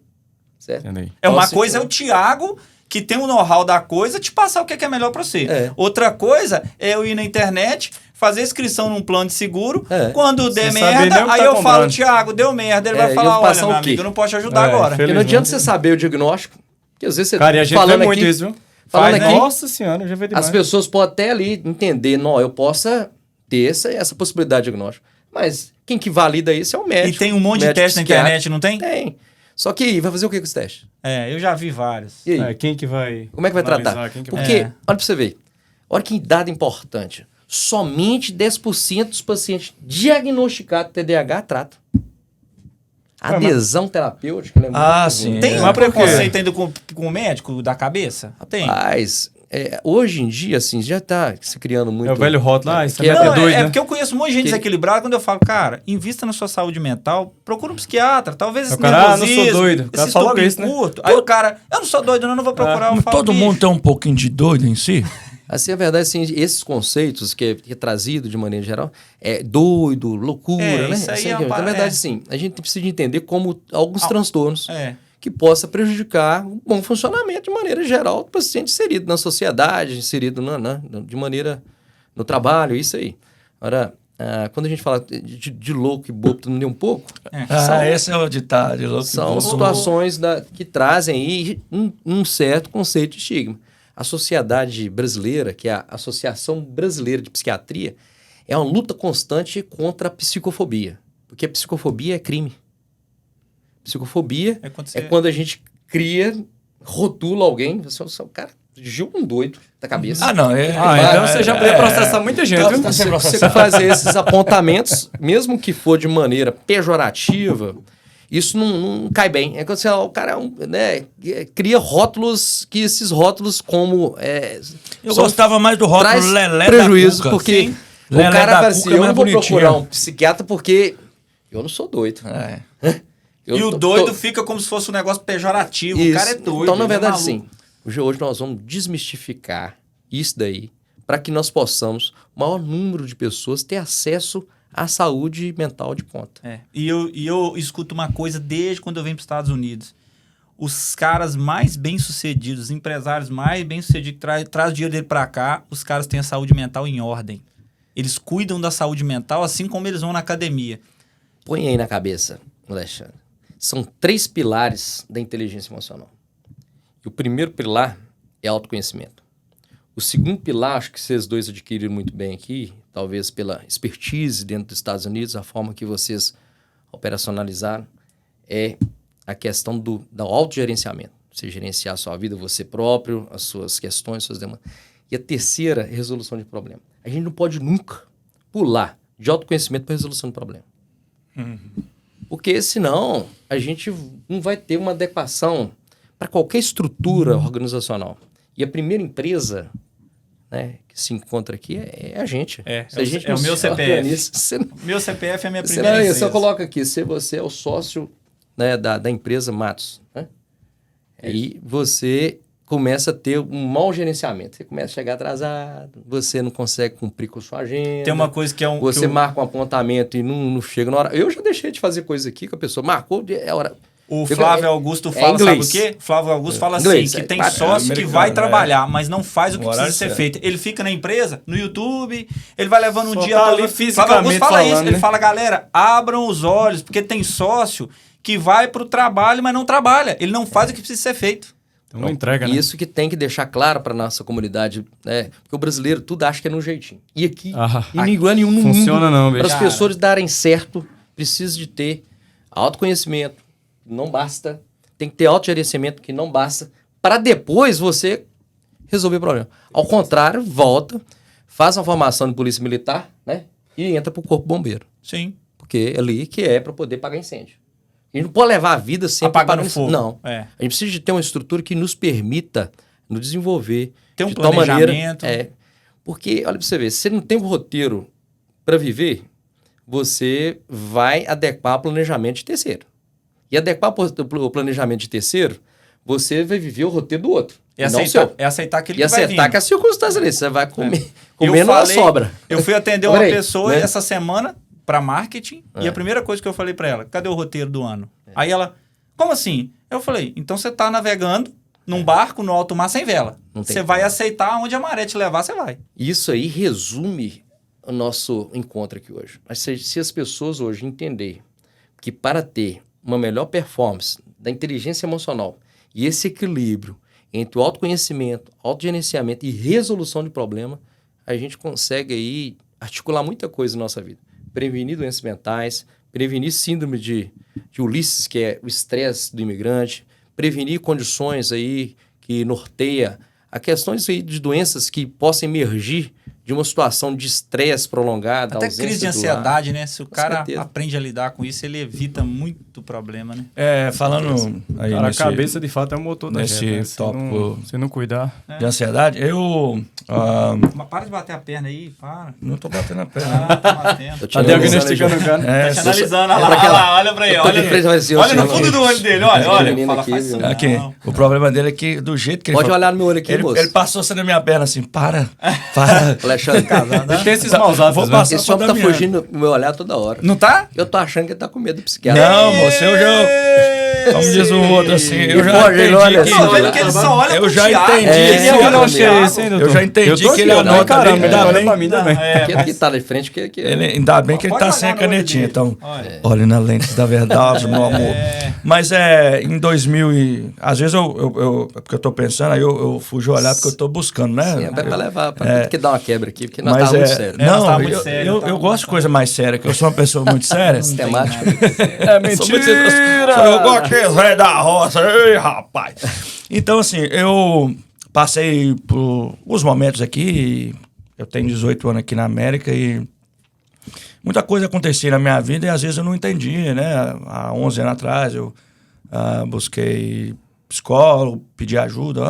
Certo? Entendi. É uma Posso ir coisa é o Thiago, que tem o know-how da coisa, te passar o que é melhor pra você. É. Outra coisa é eu ir na internet, fazer inscrição num plano de seguro. É. Quando der Sem saber nem merda, o que aí tá eu falo, comprando. Thiago, deu merda. Ele É, vai e falar, eu olha, passar meu o quê? amigo, eu não posso te ajudar É, agora. Porque não adianta você saber o diagnóstico, porque às vezes você Cara, e a gente vê falando muito aqui, isso, viu? falando Faz, né? aqui, Nossa senhora, eu já vi demais. as pessoas podem até ali entender, não, eu possa ter essa possibilidade de diagnóstico. Mas quem que valida isso é o E médico. tem um monte de médico teste na psiquiatra. internet, não tem? Tem. Só que vai fazer o que com esse teste? É, eu já vi vários. E aí? É, quem que vai... Como é que vai analisar, tratar? quem que Porque, vai... olha pra você ver, olha que dado importante. Somente 10% dos pacientes diagnosticados TDAH tratam. Adesão terapêutica, né? Ah, sim. Tem Mas um por quê? preconceito ainda com o médico da cabeça? Tem. Mas, hoje em dia, assim, já tá se criando muito... É o velho rótulo lá, isso Que é é Não, doido, é né? porque eu conheço um monte de gente Que- desequilibrada quando eu falo, cara, invista na sua saúde mental, procura um psiquiatra, talvez esse O cara, não sou nervosismo, doido. O cara esse falou estômago isso, né? curto. Aí o cara, eu não sou doido, não vou procurar. Eu Mas falo, todo bicho, mundo tem um pouquinho de doido em si? Assim, a verdade, assim, esses conceitos que é trazido de maneira geral, é doido, loucura, É, né? isso aí Assim, é uma na pa- verdade, é. sim, a gente precisa de entender como alguns transtornos É. que possa prejudicar o bom funcionamento de maneira geral do paciente inserido na sociedade, inserido de maneira no trabalho, isso aí. Ora, quando a gente fala de louco e bobo, todo mundo é um pouco, Esse é o ditado. louco. são situações que trazem aí um certo conceito de estigma. A sociedade brasileira, que é a Associação Brasileira de Psiquiatria, é uma luta constante contra a psicofobia. Porque a psicofobia é crime. Psicofobia É é quando a gente cria, rotula alguém, você é o cara Gil um doido da cabeça. Ah, não. então você já poderia processar muita gente, viu? Você fazer esses apontamentos, mesmo que for de maneira pejorativa, isso não cai bem. É quando você, o cara cria rótulos, que esses rótulos como... Eu gostava mais do rótulo traz Lelé prejuízo, da Cuca. porque Sim. o Lelé cara da fala assim, Cuca é eu não mais vou bonitinho. procurar um psiquiatra porque eu não sou doido. É. Eu E o tô- doido tô- fica como se fosse um negócio pejorativo. Isso. O cara é doido. Então, na ele é verdade, maluco. sim. Hoje nós vamos desmistificar isso daí para que nós possamos, o maior número de pessoas, ter acesso à saúde mental de ponta. É. E eu escuto uma coisa desde quando eu venho para os Estados Unidos. Os caras mais bem-sucedidos, os empresários mais bem-sucedidos, traz o dinheiro dele para cá, os caras têm a saúde mental em ordem. Eles cuidam da saúde mental assim como eles vão na academia. Põe aí na cabeça, Alexandre. São 3 pilares da inteligência emocional. E o primeiro pilar é autoconhecimento. O segundo pilar, acho que vocês dois adquiriram muito bem aqui, talvez pela expertise dentro dos Estados Unidos, a forma que vocês operacionalizaram, é a questão do autogerenciamento. Você gerenciar a sua vida, você próprio, as suas questões, suas demandas. E a terceira é resolução de problema. A gente não pode nunca pular de autoconhecimento para resolução de problema. Porque senão a gente não vai ter uma adequação para qualquer estrutura organizacional. E a primeira empresa, né, que se encontra aqui é a gente. Se a gente é o não meu se CPF. organiza, você não- Meu CPF é a minha você primeira não- empresa. só coloca aqui, se você é o sócio, né, da empresa Matos, né? Aí você começa a ter um mau gerenciamento. Você começa a chegar atrasado, você não consegue cumprir com a sua agenda. Tem uma coisa que é um... Você que eu- marca um apontamento e não chega na hora. Eu já deixei de fazer coisa aqui que a pessoa marcou, é hora. O Flávio Augusto fala, sabe inglês. o quê? Flávio Augusto fala Inglês, assim, que é tem claro, sócio que americano, vai né? trabalhar, mas não faz o que No precisa horário ser certo. feito. Ele fica na empresa, no YouTube, ele vai levando um Só dia... tá todo- ali Flávio fisicamente Augusto fala falando, isso, ele né? fala, galera, abram os olhos, porque tem sócio que vai pro trabalho, mas não trabalha. Ele não faz o que precisa ser feito. Então não entrega, né? Isso que tem que deixar claro para nossa comunidade, né? Porque o brasileiro tudo acha que é no jeitinho. E aqui, em lugar nenhum no funciona mundo, não, para bicho. as pessoas darem certo, precisa de ter autoconhecimento, não basta. Tem que ter autogerenciamento, que não basta, para depois você resolver o problema. Ao contrário, volta, faz uma formação de polícia militar, né? E entra pro corpo bombeiro. Sim. Porque é ali que é para poder pagar incêndio. A gente não pode levar a vida sempre Apagando fogo. Não. É. A gente precisa de ter uma estrutura que nos permita nos desenvolver. Tem um de tal planejamento. maneira, porque, olha para você ver, se você não tem um roteiro para viver, você vai adequar o planejamento de terceiro. E adequar o planejamento de terceiro, você vai viver o roteiro do outro. É aceitar aquele que vai acertar vindo. que a circunstância ali. Você vai comendo uma sobra. Eu fui atender Olha uma aí, pessoa né? essa semana para marketing e a primeira coisa que eu falei para ela, cadê o roteiro do ano? Aí ela, como assim? Eu falei, então você tá navegando num barco no alto mar sem vela. Você vai aceitar onde a maré te levar, você vai. Isso aí resume o nosso encontro aqui hoje. Mas se as pessoas hoje entenderem que para ter uma melhor performance da inteligência emocional e esse equilíbrio entre o autoconhecimento, autogerenciamento e resolução de problema, a gente consegue aí articular muita coisa na nossa vida. Prevenir doenças mentais, prevenir síndrome de Ulisses, que é o estresse do imigrante, prevenir condições aí que norteia a questões aí de doenças que possam emergir de uma situação de estresse prolongado. Até crise de ansiedade, né? Se o cara certeza. aprende a lidar com isso, ele evita muito problema, né? Falando aí Cara, nesse, a cabeça, de fato, é o motor da nesse gente, né? tópico Se não cuidar... de ansiedade, eu Mas para de bater a perna aí, para. não tô batendo a perna. Tá batendo. Eu Tá tinha diagnosticando o cara. Tá te analisando, é olha pra aquela- lá, olha pra ele, eu tô de olha. frente, mas assim, Olha no assim, fundo do olho dele, olha, Esse olha. menino Fala, aqui, faz isso viu? não. Aqui, o problema dele é que do jeito que ele Pode falou, olhar no meu olho aqui, moço. ele passou assim na minha perna assim, para. Alexandre, Ele tem esses maus hábitos, Vou né? passar esse homem tá Damiano. fugindo do meu olhar toda hora. Não tá? Eu tô achando que ele tá com medo do psiquiatra. Não, moço, eu já... Como diz o outro assim, eu já Pode, ele olha entendi assim, Não, que... vendo que ele só olha Eu pro já Thiago. entendi. Ele eu olha não pro achei Thiago. isso, hein, Eu já entendi tô que aqui, ele ó, anota caramba, bem, ele ainda olha bem. pra mim também. Aquele que tá de frente, que Ele, ainda bem que ele Pode tá olhar sem a no olho canetinha, dele. então Olha. olhe na lente da verdade, meu amor. Mas em 2000 e... Às vezes porque eu tô pensando, aí eu fujo olhar porque eu tô buscando, né? é pra levar, pra que dar uma quebra aqui, porque nós Mas tá muito sério. nós Não, tava muito sério, eu tava gosto de coisa mais séria, que eu sou uma pessoa muito séria. Sistemático. É Sou muito- eu gosto daqueles velhos da roça, ei, rapaz. Então, assim, eu passei por uns momentos aqui, eu tenho 18 anos aqui na América e muita coisa acontecia na minha vida e às vezes eu não entendia, né? Há 11 anos atrás eu busquei psicólogo, pedi ajuda,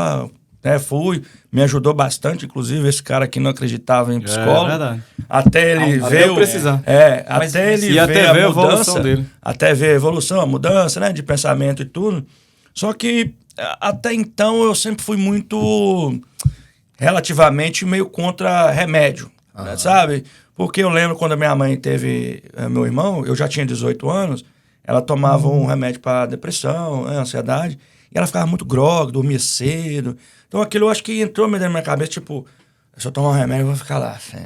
né? Fui, me ajudou bastante, inclusive esse cara que não acreditava em psicólogo. verdade. Até ele Até veio... eu precisar. Mas até ele e até ver ver a a evolução mudança, dele. até ver a evolução, a mudança, né, de pensamento e tudo. Só que até então eu sempre fui muito relativamente meio contra remédio, né, sabe? Porque eu lembro quando a minha mãe teve meu irmão, eu já tinha 18 anos, ela tomava um remédio para depressão, né, ansiedade, e ela ficava muito grogue, dormia cedo. Então aquilo eu acho que entrou meio na minha cabeça, tipo, se eu tomar um remédio eu vou ficar lá, assim,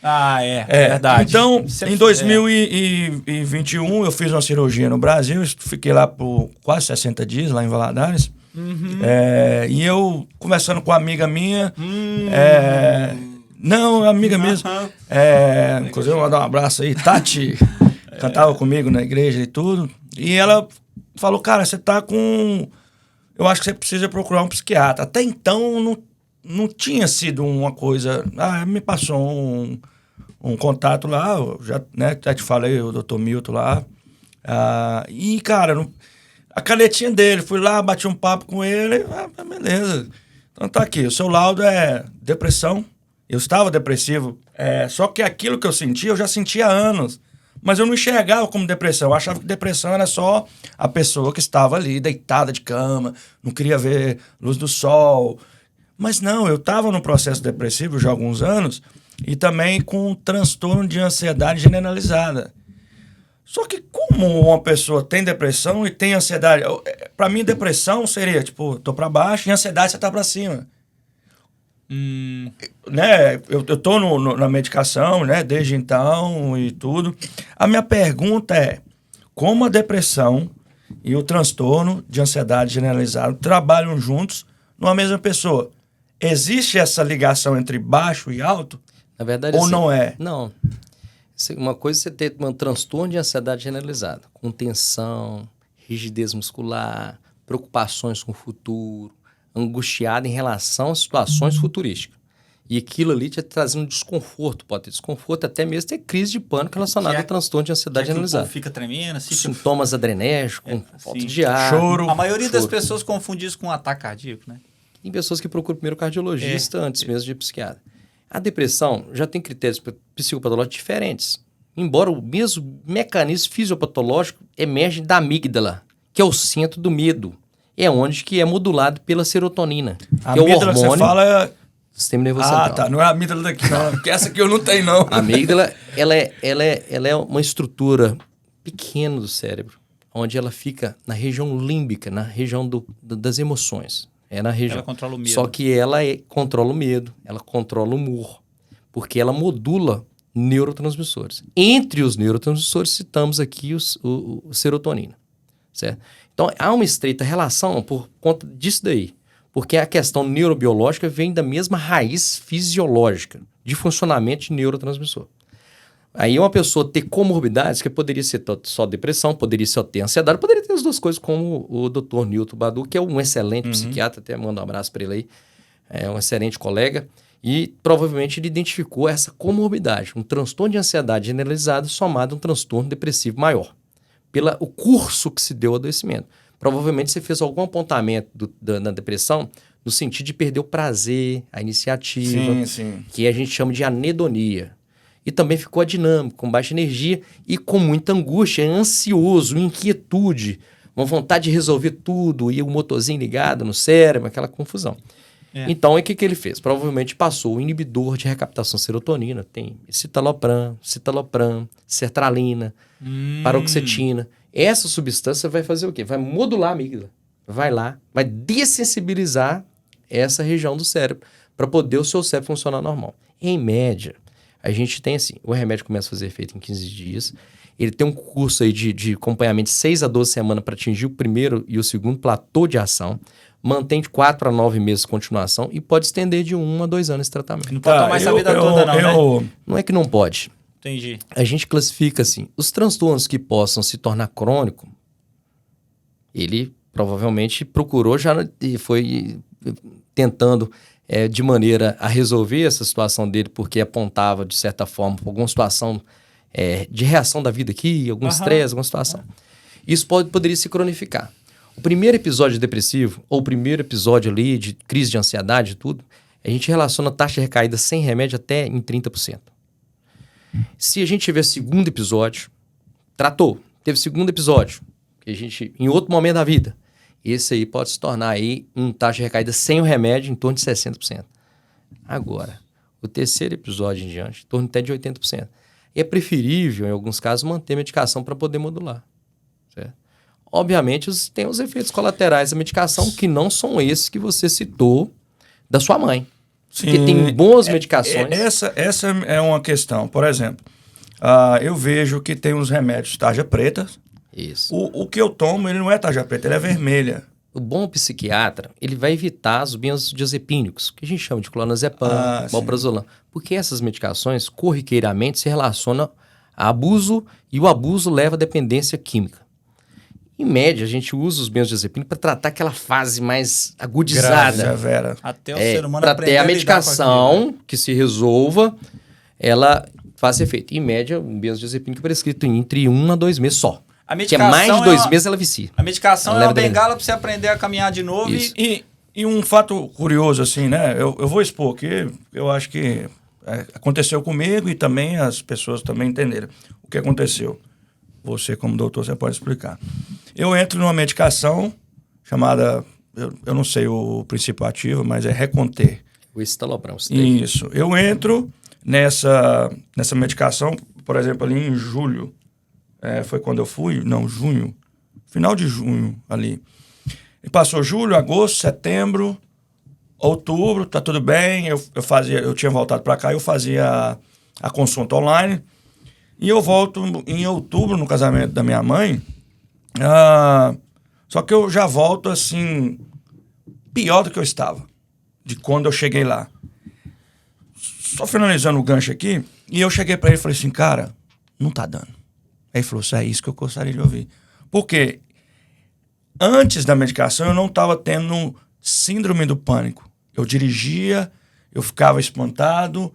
É verdade. então, Sempre- em 2021, eu fiz uma cirurgia no Brasil, fiquei lá por quase 60 dias, lá em Valadares. E eu, conversando com uma amiga minha, não, amiga mesmo, inclusive eu vou dar um abraço aí, Tati, cantava comigo na igreja e tudo, e ela falou, cara, você tá com... Eu acho que você precisa procurar um psiquiatra. Até então, não tinha sido uma coisa... me passou um contato lá, eu já te falei, o Dr. Milton lá. E, cara, a canetinha dele, fui lá, bati um papo com ele, beleza. Então tá aqui, o seu laudo é depressão. Eu estava depressivo, só que aquilo que eu sentia, eu já sentia há anos. Mas eu não enxergava como depressão. Eu achava que depressão era só a pessoa que estava ali, deitada de cama, não queria ver luz do sol. Mas não, eu estava num processo depressivo já há alguns anos e também com um transtorno de ansiedade generalizada. Só que como uma pessoa tem depressão e tem ansiedade... Para mim, depressão seria, tipo, tô para baixo e ansiedade você tá para cima. Né? Eu tô na medicação, né? Desde então e tudo. A minha pergunta é, como a depressão e o transtorno de ansiedade generalizada trabalham juntos numa mesma pessoa. Existe essa ligação entre baixo e alto? Na verdade, Ou assim, não é? Não. Uma coisa é você ter um transtorno de ansiedade generalizada, com tensão, rigidez muscular, preocupações com o futuro, angustiado em relação a situações futurísticas. E aquilo ali te trazendo desconforto, pode ter desconforto, até mesmo ter crise de pânico relacionada ao transtorno de ansiedade generalizada. Fica tremendo, assim, Sintomas adrenérgicos, falta assim, de ar. choro. A maioria das pessoas confunde isso com um ataque cardíaco, né? Tem pessoas que procuram primeiro cardiologista antes mesmo de psiquiatra. A depressão já tem critérios psicopatológicos diferentes. Embora o mesmo mecanismo fisiopatológico emerge da amígdala, que é o centro do medo. É onde que é modulado pela serotonina, A que é o amígdala, hormônio você fala... do sistema nervoso central. tá. Não é a amígdala daqui, não. Porque essa aqui eu não tenho, não. A amígdala, ela é uma estrutura pequena do cérebro, onde ela fica na região límbica, na região das emoções. É na região. Ela controla o medo. Só que ela controla o medo, ela controla o humor, porque ela modula neurotransmissores. Entre os neurotransmissores, citamos aqui o serotonina, certo? Então, há uma estreita relação por conta disso daí, porque a questão neurobiológica vem da mesma raiz fisiológica de funcionamento de neurotransmissor. Aí uma pessoa ter comorbidades, que poderia ser só depressão, poderia só ter ansiedade, poderia ter as duas coisas, como o Dr. Newton Badu, que é um excelente psiquiatra, até mando um abraço para ele aí, é um excelente colega, e provavelmente ele identificou essa comorbidade, um transtorno de ansiedade generalizada somado a um transtorno depressivo maior, pelo curso que se deu ao adoecimento. Provavelmente você fez algum apontamento na depressão no sentido de perder o prazer, a iniciativa, que a gente chama de anedonia. E também ficou adinâmico, com baixa energia e com muita angústia, ansioso, inquietude, uma vontade de resolver tudo, e o motorzinho ligado no cérebro, aquela confusão. Então, o que ele fez? Provavelmente passou o inibidor de recaptação de serotonina, tem citalopram, sertralina, paroxetina. Essa substância vai fazer o quê? Vai modular a amígdala. Vai lá, vai dessensibilizar essa região do cérebro para poder o seu cérebro funcionar normal. Em média, a gente tem assim, o remédio começa a fazer efeito em 15 dias, ele tem um curso aí de acompanhamento de 6 a 12 semanas para atingir o primeiro e o segundo platô de ação, mantém de 4 a 9 meses de continuação e pode estender de 1 a 2 anos esse tratamento. Não pode tomar essa vida toda não, né? Não é que não pode. Entendi. A gente classifica assim, os transtornos que possam se tornar crônico, ele provavelmente procurou já e foi tentando de maneira a resolver essa situação dele, porque apontava, de certa forma, por alguma situação de reação da vida aqui, algum estresse, alguma situação. Isso poderia se cronificar. O primeiro episódio depressivo, ou o primeiro episódio ali de crise de ansiedade e tudo, a gente relaciona a taxa de recaída sem remédio até em 30%. Se a gente tiver segundo episódio, teve segundo episódio, que a gente, em outro momento da vida, esse aí pode se tornar aí um taxa de recaída sem o remédio em torno de 60%. Agora, o terceiro episódio em diante, em torno até de 80%. É preferível, em alguns casos, manter a medicação para poder modular. Certo? Obviamente, tem os efeitos colaterais da medicação que não são esses que você citou da sua mãe. Sim. Porque tem boas medicações. Essa é uma questão. Por exemplo, eu vejo que tem uns remédios tarja preta. Isso. O que eu tomo, ele não é tarja preta, ele é vermelha. O bom psiquiatra, ele vai evitar os benzodiazepínicos, que a gente chama de clonazepam, valprozolam, porque essas medicações, corriqueiramente, se relacionam a abuso e o abuso leva a dependência química. Em média, a gente usa os benzodiazepínicos para tratar aquela fase mais agudizada. Severa. Até o ser humano para aprender ter a lidar com medicação aquilo, né? que se resolva, ela faz efeito. Em média, um benzodiazepínico é prescrito entre 1 a 2 meses só. A Que é mais de 2 meses, ela vicia. A medicação Ela é uma leva bengala para você aprender a caminhar de novo. Isso. E um fato curioso, assim, né? Eu vou expor aqui, eu acho que aconteceu comigo e também as pessoas também entenderam o que aconteceu. Você, como doutor, você pode explicar. Eu entro numa medicação chamada, eu não sei o princípio ativo, mas é Reconter. O estalopram. Isso. Eu entro nessa medicação, por exemplo, ali em julho. Foi quando eu fui? Não, junho. Final de junho ali. E passou julho, agosto, setembro, outubro, tá tudo bem. Eu tinha voltado para cá, eu fazia a consulta online. E eu volto em outubro no casamento da minha mãe. Só que eu já volto assim, pior do que eu estava, de quando eu cheguei lá. Só finalizando o gancho aqui, e eu cheguei pra ele e falei assim, cara, não tá dando. Aí ele falou, é isso que eu gostaria de ouvir. Por quê? Antes da medicação, eu não tava tendo síndrome do pânico. Eu dirigia, eu ficava espantado.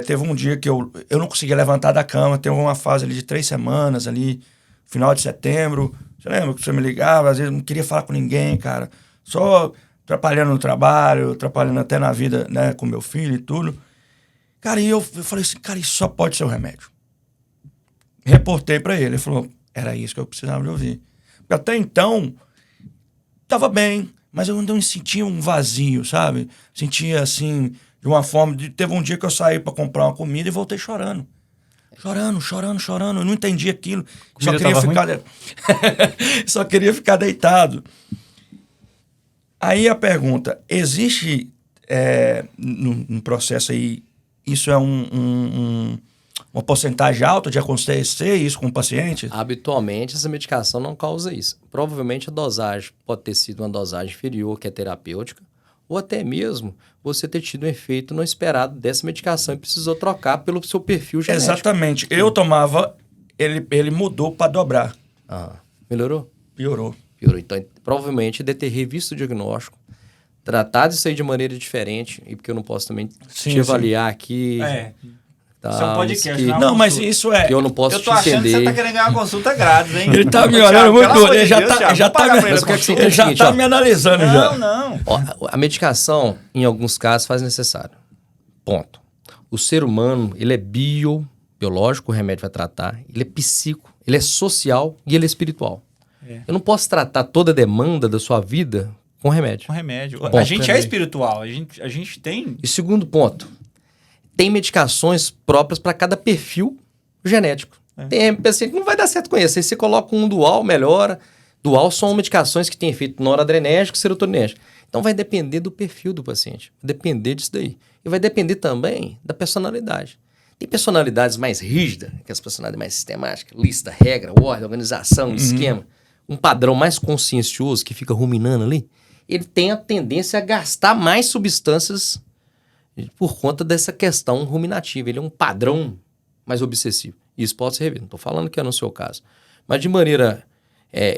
Teve um dia que eu não conseguia levantar da cama. Teve uma fase ali de 3 semanas, ali, final de setembro. Você lembra que você me ligava? Às vezes eu não queria falar com ninguém, cara. Só atrapalhando no trabalho, atrapalhando até na vida, né, com meu filho e tudo. Cara, e eu falei assim, cara, isso só pode ser o remédio. Reportei pra ele. Ele falou, era isso que eu precisava de ouvir. Porque até então, tava bem, mas eu ainda sentia um vazio, sabe? Sentia, assim, de uma forma... Teve um dia que eu saí pra comprar uma comida e voltei chorando. Chorando. Eu não entendi aquilo. Só queria ficar... Só queria ficar deitado. Aí a pergunta, existe num processo aí, isso é uma porcentagem alta de acontecer isso com o paciente? Habitualmente, essa medicação não causa isso. Provavelmente a dosagem pode ter sido uma dosagem inferior, que é terapêutica, ou até mesmo você ter tido um efeito não esperado dessa medicação e precisou trocar pelo seu perfil genético. Exatamente. Eu tomava, ele mudou para dobrar. Melhorou? Piorou. Então, provavelmente, de ter revisto o diagnóstico, tratado isso aí de maneira diferente, e porque eu não posso também te avaliar aqui... Isso é um podcast, não, mas isso é... Que eu não posso te entender. Eu tô achando que você tá querendo ganhar uma consulta grátis, hein? Ele tá me olhando muito... Ele já tá me analisando já. Não. Ó, a medicação, em alguns casos, faz necessário. Ponto. O ser humano, ele é biológico, o remédio vai tratar. Ele é psíquico, ele é social e ele é espiritual. Eu não posso tratar toda a demanda da sua vida com remédio. Com remédio. Ponto. A gente é espiritual, a gente tem... E segundo ponto, tem medicações próprias para cada perfil genético. Tem paciente que não vai dar certo com isso. Aí você coloca um dual, melhora. Dual são medicações que têm efeito noradrenérgico e serotoninérgico. Então vai depender do perfil do paciente. Vai depender disso daí. E vai depender também da personalidade. Tem personalidades mais rígidas, aquelas personalidades mais sistemáticas, lista, regra, ordem, organização, esquema. Um padrão mais consciencioso que fica ruminando ali, ele tem a tendência a gastar mais substâncias por conta dessa questão ruminativa. Ele é um padrão mais obsessivo. Isso pode ser revisto. Não estou falando que é no seu caso. Mas de maneira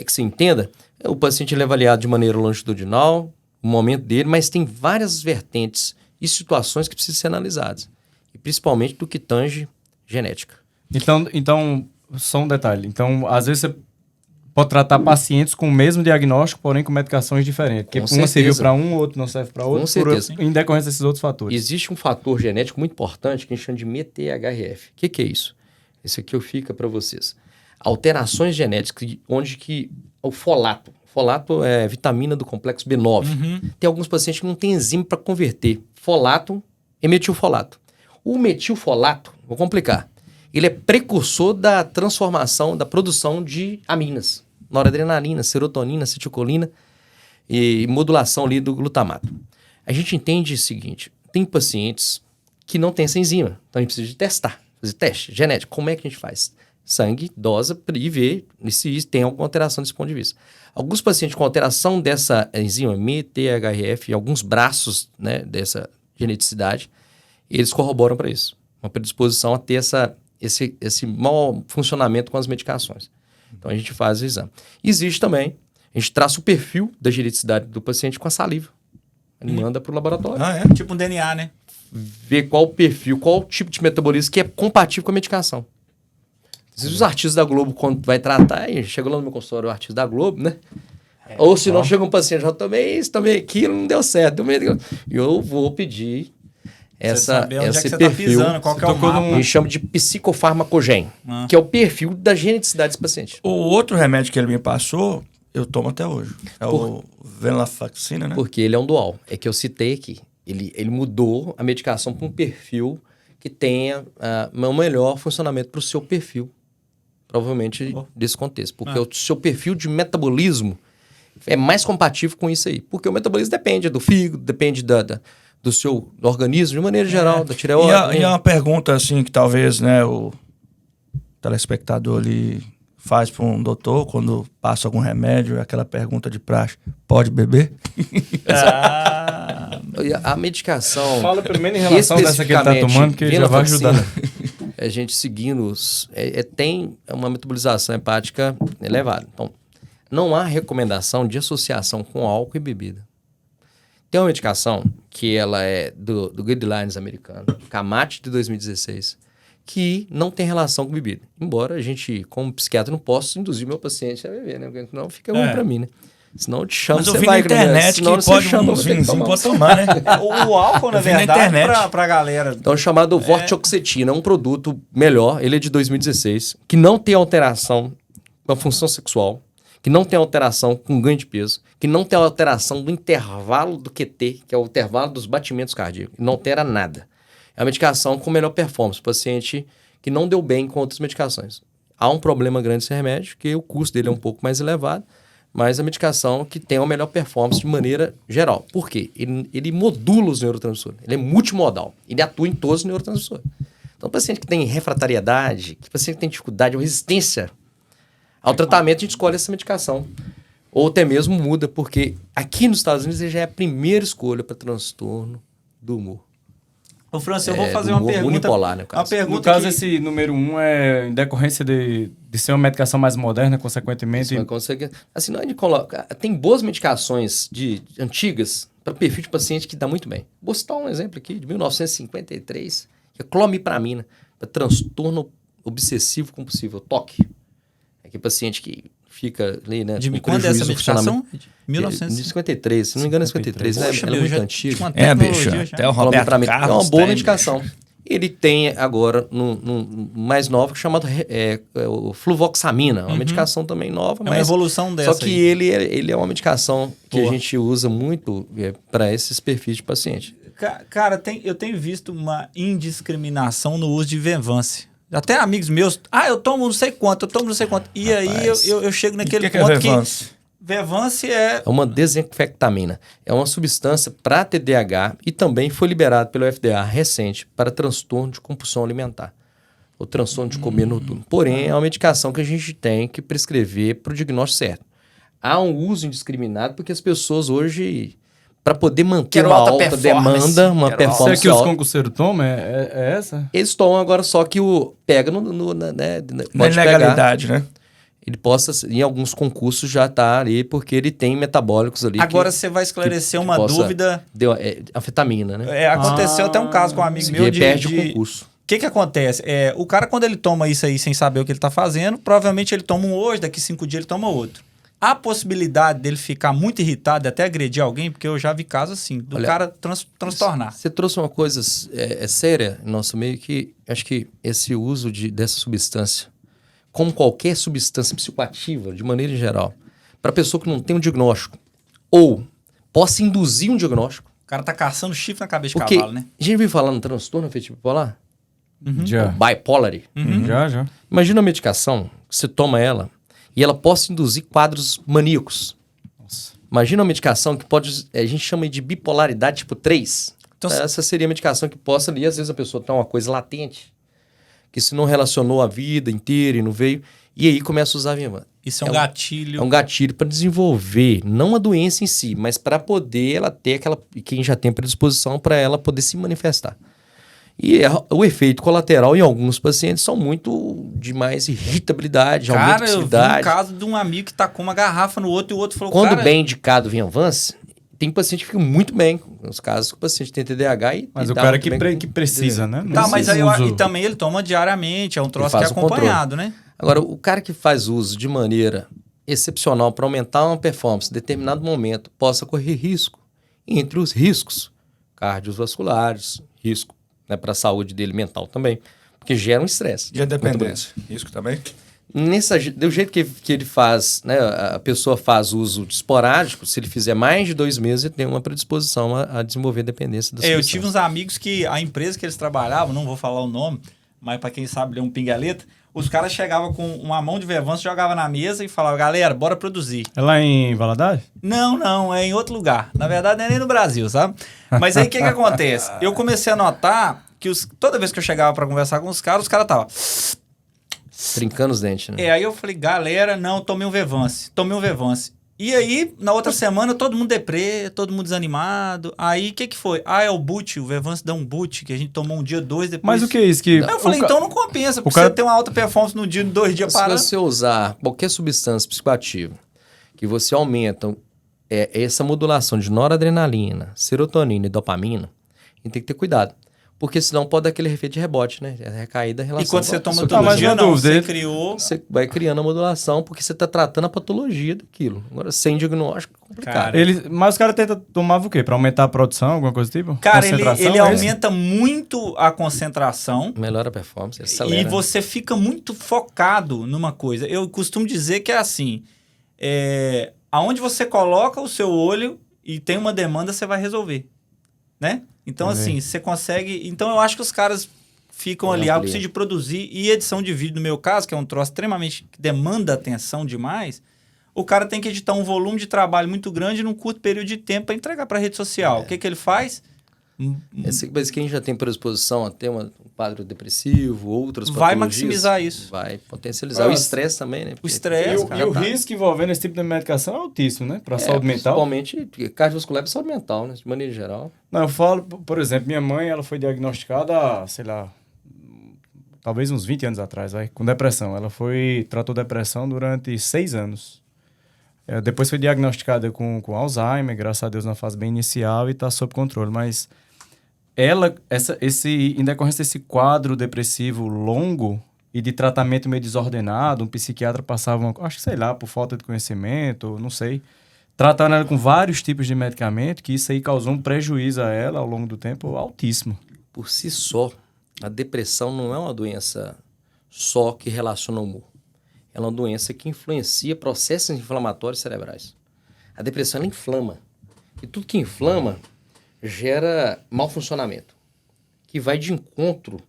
que se entenda, o paciente ele é avaliado de maneira longitudinal, o momento dele, mas tem várias vertentes e situações que precisam ser analisadas. E principalmente do que tange genética. Então, só um detalhe. Então, às vezes você pode tratar pacientes com o mesmo diagnóstico, porém com medicações diferentes. Porque uma serviu para um, outro não serve para outro, com certeza. Em decorrência desses outros fatores. Existe um fator genético muito importante que a gente chama de MTHFR. O que é isso? Esse aqui fica para vocês. Alterações genéticas, onde que o folato é vitamina do complexo B9. Tem alguns pacientes que não têm enzima para converter folato em metilfolato. O metilfolato, vou complicar, ele é precursor da transformação, da produção de aminas. Noradrenalina, serotonina, acetilcolina e modulação ali do glutamato. A gente entende o seguinte, tem pacientes que não têm essa enzima, então a gente precisa de testar, fazer teste genético. Como é que a gente faz? Sangue, dosa e ver se tem alguma alteração desse ponto de vista. Alguns pacientes com alteração dessa enzima MTHFR, alguns braços, né, dessa geneticidade, eles corroboram para isso. Uma predisposição a ter esse mau funcionamento com as medicações. Então, a gente faz o exame. Existe também, a gente traça o perfil da geneticidade do paciente com a saliva. Ele manda para o laboratório. Tipo um DNA, né? Ver qual perfil, qual tipo de metabolismo que é compatível com a medicação. Os artistas da Globo, quando vai tratar, chegou lá no meu consultório o artista da Globo, né? Ou se não, chega um paciente, já tomei isso, tomei aquilo, não deu certo. Eu vou pedir esse perfil. Tá pisando, qual que é o mapa? A gente chama de psicofarmacogênio, que é o perfil da geneticidade desse paciente. O outro remédio que ele me passou, eu tomo até hoje. O venlafaxina, né? Porque ele é um dual. É que eu citei aqui. Ele mudou a medicação para um perfil que tenha um melhor funcionamento para o seu perfil. Provavelmente desse contexto. Porque o seu perfil de metabolismo é mais compatível com isso aí. Porque o metabolismo depende do fígado, depende do seu organismo, de maneira geral, da tireoide. E é uma pergunta, assim, que talvez, né, o telespectador ali faz para um doutor quando passa algum remédio, aquela pergunta de praxe, pode beber? A medicação... Fala primeiro em relação dessa que ele está tomando, que já vai ajudar. A gente seguindo, tem uma metabolização hepática elevada. Então, não há recomendação de associação com álcool e bebida. Tem uma medicação que ela é do Guidelines americano, CAMAT de 2016, que não tem relação com bebida. Embora a gente, como psiquiatra, não possa induzir meu paciente a beber, né? Porque senão fica ruim para mim, né? Senão eu te chamo, mas eu você vi vai... na internet que pode um vinhozinho pode tomar, né? O álcool, na verdade, pra galera. Então, o chamado vortioxetina é um produto melhor, ele é de 2016, que não tem alteração com a função sexual, que não tem alteração com ganho de peso, que não tem alteração do intervalo do QT, que é o intervalo dos batimentos cardíacos, não altera nada. É uma medicação com melhor performance, paciente que não deu bem com outras medicações. Há um problema grande nesse remédio, que o custo dele é um pouco mais elevado, mas a medicação que tem a melhor performance de maneira geral. Por quê? Ele modula os neurotransmissores, ele é multimodal, ele atua em todos os neurotransmissores. Então, o paciente que tem refratariedade, que paciente que tem dificuldade ou resistência ao tratamento, a gente escolhe essa medicação. Ou até mesmo muda, porque aqui nos Estados Unidos ele já é a primeira escolha para transtorno do humor. Ô, Francis, eu vou fazer uma pergunta. Unipolar, né, uma pergunta no caso, que... esse número 1 é em decorrência de ser uma medicação mais moderna, consequentemente. Assim, não é de colocar. Tem boas medicações antigas para perfil de paciente que dá muito bem. Vou citar um exemplo aqui, de 1953, que é clomipramina, para transtorno obsessivo compulsivo, TOC. É aquele paciente que fica ali, né? De quando é essa medicação? 1953, se não me engano é 53, né? Ela é muito antiga. Bicho, até o Roberto Carlos é uma boa medicação. Ele tem agora, mais nova, chamado o fluvoxamina, uma medicação também nova. É uma evolução dessa. Só que ele é uma medicação que a gente usa muito para esses perfis de paciente. Cara, eu tenho visto uma indiscriminação no uso de Venvance. Até amigos meus, eu tomo não sei quanto. E Rapaz, aí eu chego naquele que ponto é Venvance? Venvance é uma desinfectamina. É uma substância para TDAH e também foi liberado pelo FDA recente para transtorno de compulsão alimentar. O transtorno de comer noturno. Porém, é uma medicação que a gente tem que prescrever para o diagnóstico certo. Há um uso indiscriminado porque as pessoas hoje, para poder manter uma alta demanda, uma performance que os concurseiros tomam? É essa? Eles tomam agora, só que pega na ilegalidade, né? Ele possa, em alguns concursos, já tá ali, porque ele tem metabólicos ali. Agora você vai esclarecer uma dúvida. Deu anfetamina, né? Aconteceu até um caso com um amigo meu de perde o concurso. O que acontece? O cara, quando ele toma isso aí sem saber o que ele tá fazendo, provavelmente ele toma um hoje, daqui 5 dias ele toma outro. Há possibilidade dele ficar muito irritado e até agredir alguém, porque eu já vi casos assim, do cara transtornar. Você trouxe uma coisa séria no nosso meio, que acho que esse uso dessa substância, como qualquer substância psicoativa, de maneira geral, para pessoa que não tem um diagnóstico, ou possa induzir um diagnóstico. O cara tá caçando chifre na cabeça de cavalo, né? A gente viu falar no transtorno afetivo bipolar? Já. Bipolarity. Já. Imagina uma medicação, que você toma ela, e ela possa induzir quadros maníacos. Nossa. Imagina uma medicação que a gente chama de bipolaridade tipo 3. Então, essa seria a medicação que possa ali, às vezes a pessoa tem uma coisa latente, que se não relacionou a vida inteira e não veio, e aí começa a usar a Venvance. Isso é um gatilho. É um gatilho para desenvolver, não a doença em si, mas para poder ela ter quem já tem predisposição para ela poder se manifestar. E o efeito colateral em alguns pacientes são muito de mais irritabilidade, aumento de toxicidade. Cara, eu vi um caso de um amigo que tacou uma garrafa no outro e o outro falou... Quando bem indicado Venvance, tem paciente que fica muito bem. Nos casos que o paciente tem TDAH e... Mas o cara que precisa, né? Tá, mas aí e também ele toma diariamente, é um troço que é acompanhado, né? Agora, o cara que faz uso de maneira excepcional para aumentar uma performance em determinado momento possa correr risco. Entre os riscos cardiovasculares, risco para a saúde dele mental também, porque gera um estresse. E a dependência? Risco também? Do jeito que ele faz, né, a pessoa faz uso esporádico, se ele fizer mais de 2 meses, ele tem uma predisposição a desenvolver dependência da substância. Eu tive uns amigos que a empresa que eles trabalhavam, não vou falar o nome, mas para quem sabe ler um pingaleta, os caras chegavam com uma mão de Venvance, jogavam na mesa e falavam, galera, bora produzir. É lá em Valadares? Não, é em outro lugar. Na verdade, não é nem no Brasil, sabe? Mas aí o que acontece? Eu comecei a notar que toda vez que eu chegava para conversar com os caras estavam... Trincando os dentes, né? Aí eu falei, galera, não, tomei um Vevance. E aí, na outra semana, todo mundo deprê, todo mundo desanimado. Aí, o que foi? É o boot, o Vevance dá um boot, que a gente tomou um dia, 2 depois. Mas o que é isso? Que Eu falei, então não compensa, porque você tem uma alta performance no dia, 2 dias parando. Se você usar qualquer substância psicoativa que você aumenta essa modulação de noradrenalina, serotonina e dopamina, a gente tem que ter cuidado. Porque senão pode dar aquele efeito de rebote, né? A recaída em relação... E quando você toma Tá, todo mas dia, uma não, dúvida, você ele- criou... Você vai criando a modulação porque você está tratando a patologia daquilo. Agora, sem diagnóstico, é complicado. Cara, Mas os caras tentam tomar o quê? Pra aumentar a produção, alguma coisa do tipo? Cara, ele Concentração, é isso? aumenta muito a concentração Melhora a performance, acelera. e você fica muito focado numa coisa. Eu costumo dizer que é assim, aonde você coloca o seu olho e tem uma demanda, você vai resolver, né? Então, assim, você consegue... Então, eu acho que os caras ficam ali, preciso de produzir. E edição de vídeo, no meu caso, que é um troço extremamente... que demanda atenção demais, o cara tem que editar um volume de trabalho muito grande num curto período de tempo para entregar para a rede social. O que ele faz? Mas quem já tem predisposição a ter um quadro depressivo, outras Vai patologias, maximizar isso. vai potencializar. O estresse também, né? O estresse, E o risco envolvendo esse tipo de medicação é altíssimo, né? Pra saúde mental. Principalmente cardiovascular e saúde mental, né? De maneira geral. Não, eu falo, por exemplo, minha mãe, ela foi diagnosticada, sei lá, talvez uns 20 anos atrás, com depressão. Ela tratou depressão durante 6 anos. Depois foi diagnosticada com Alzheimer, graças a Deus na fase bem inicial e está sob controle, mas em decorrência desse quadro depressivo longo e de tratamento meio desordenado, um psiquiatra passava, acho que sei lá, por falta de conhecimento, não sei, tratando ela com vários tipos de medicamento, que isso aí causou um prejuízo a ela ao longo do tempo altíssimo. Por si só, a depressão não é uma doença só que relaciona ao humor. Ela é uma doença que influencia processos inflamatórios cerebrais. A depressão, ela inflama. E tudo que inflama gera mau funcionamento, que vai de encontro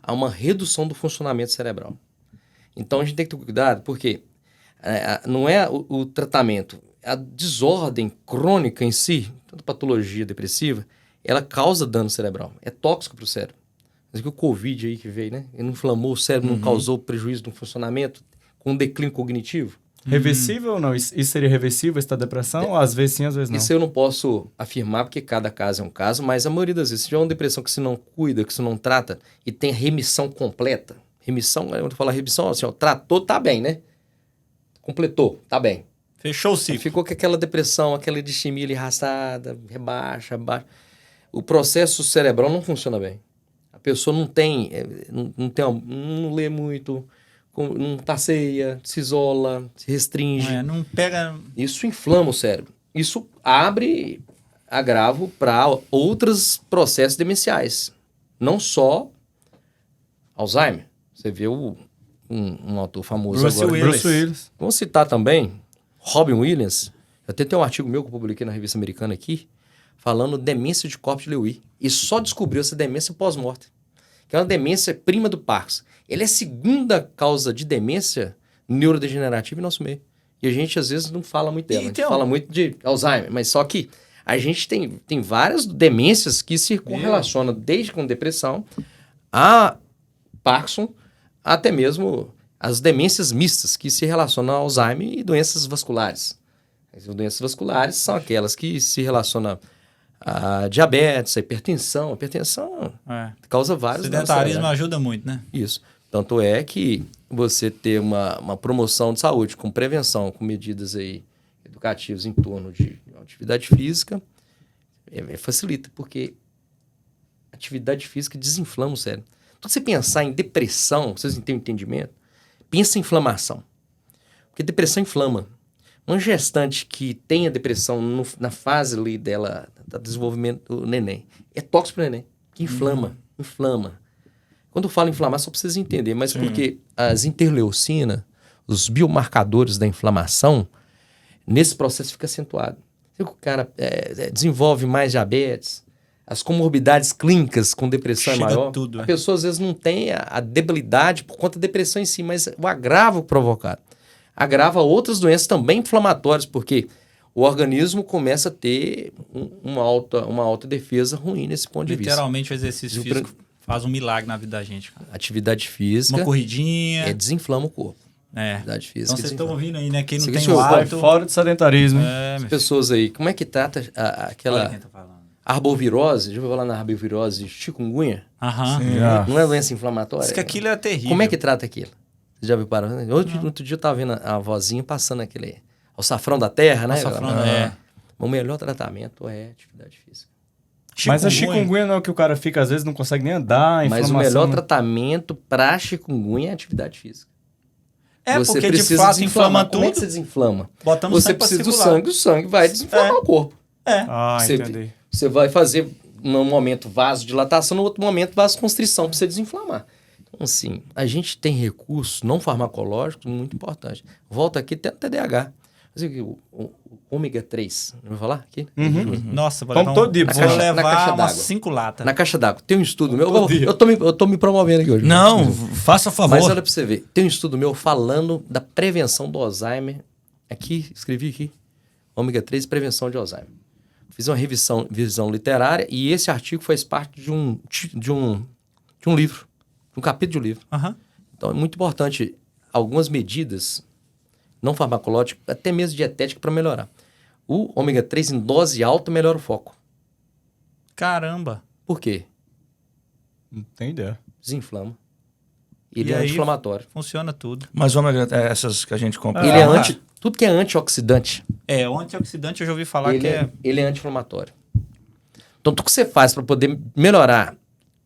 a uma redução do funcionamento cerebral. Então, a gente tem que ter cuidado, porque não é o tratamento, a desordem crônica em si, tanto patologia depressiva, ela causa dano cerebral, é tóxico para o cérebro. Mas que o Covid aí que veio, né? Ele não inflamou o cérebro, não causou prejuízo no funcionamento, com declínio cognitivo. Reversível ou não? Isso seria reversível, essa depressão? Às vezes sim, às vezes não. Isso eu não posso afirmar, porque cada caso é um caso, mas a maioria das vezes, se tiver uma depressão que se não cuida, que se não trata, e tem remissão completa, remissão, quando eu falo remissão, assim, tratou, tá bem, né? Completou, tá bem. Fechou o ciclo. Ficou com aquela depressão, aquela distimia ali arrastada, rebaixa. O processo cerebral não funciona bem. A pessoa não lê muito, não passeia, se isola, se restringe. Não pega... Isso inflama o cérebro. Isso abre agravo para outros processos demenciais. Não só Alzheimer. Você vê um autor famoso Bruce agora. Willis. Bruce Willis. Vamos citar também Robin Williams. Até tem um artigo meu que eu publiquei na revista americana aqui, falando demência de corpo de Lewy. E só descobriu essa demência pós-morte. Que é uma demência prima do Parkinson. Ele é a segunda causa de demência neurodegenerativa em nosso meio. E a gente, às vezes, não fala muito dela. A gente fala muito de Alzheimer. Mas só que a gente tem várias demências que se correlacionam desde com depressão a Parkinson, até mesmo as demências mistas, que se relacionam ao Alzheimer e doenças vasculares. As doenças vasculares são aquelas que se relacionam a diabetes, a hipertensão. A hipertensão causa vários... O sedentarismo ajuda muito, né? Isso. Tanto é que você ter uma promoção de saúde com prevenção, com medidas aí educativas em torno de atividade física, facilita, porque atividade física desinflama o cérebro. Então, se você pensar em depressão, vocês têm um entendimento, pensa em inflamação. Porque depressão inflama. Uma gestante que tenha depressão na fase ali dela, do desenvolvimento do neném, é tóxico para o neném, que inflama. Quando eu falo inflamar, só precisa entender, mas porque as interleucinas, os biomarcadores da inflamação, nesse processo fica acentuado. O cara desenvolve mais diabetes, as comorbidades clínicas com depressão Chega é maior. tudo, a pessoa às vezes não tem a debilidade por conta da depressão em si, mas o agravo provocado agrava outras doenças também inflamatórias, porque o organismo começa a ter uma alta defesa ruim nesse ponto de vista. Literalmente o exercício físico Faz um milagre na vida da gente, cara. Atividade física Uma corridinha. desinflama o corpo. É. Atividade física Então vocês estão desinflama. ouvindo aí, né? Quem não Isso tem aqui o é o hábito... Fora do sedentarismo. hein? É, As meu pessoas aí, como é que trata Olha aquela quem tá falando. arbovirose? Já ouviu falar na arbovirose chikungunya? Aham. Já. Não é doença inflamatória? Diz que aquilo é terrível. Como é que trata aquilo? Você já viu para? Outro dia eu tava vendo a vozinha passando aquele açafrão da terra, né? Açafrão, Ela- O melhor tratamento é atividade física. Mas a chikungunya não é o que o cara fica, às vezes não consegue nem andar, Mas o inflamação, melhor né? tratamento para chikungunya é atividade física. É, Você porque de precisa fato desinflamar. inflama Como é que tudo. você desinflama? Botamos Você sangue pra precisa do circular. sangue, o sangue vai desinflamar o corpo. É. Ah, Você- entendi. Você vai fazer, num momento, vasodilatação, no outro momento, vasoconstrição, para você desinflamar. Então, assim, a gente tem recursos não farmacológicos muito importantes. Volta aqui, tem TDAH. Assim, o ômega 3, não vou falar aqui? Nossa, vou Vamos levar todo dia, vou por favor. Na levar caixa umas d'água. 5 latas. Na caixa d'água. Tem um estudo meu. Todo dia. Eu tô me promovendo aqui hoje. Não, faça favor. Mas olha pra você ver. Tem um estudo meu falando da prevenção do Alzheimer. Aqui, escrevi aqui. Ômega 3 e prevenção de Alzheimer. Fiz uma revisão literária e esse artigo faz parte de um livro. De um capítulo de um livro. Aham. Então é muito importante algumas medidas não farmacológicas, até mesmo dietéticas, para melhorar. O ômega 3 em dose alta melhora o foco. Caramba. Por quê? Não tem ideia. Desinflama. Ele E é aí, anti-inflamatório. Funciona tudo. Mas ômega, essas que a gente compra. Ele é tudo que é antioxidante, É, o antioxidante eu já ouvi falar que é... ele é anti-inflamatório. Então, tudo que você faz para poder melhorar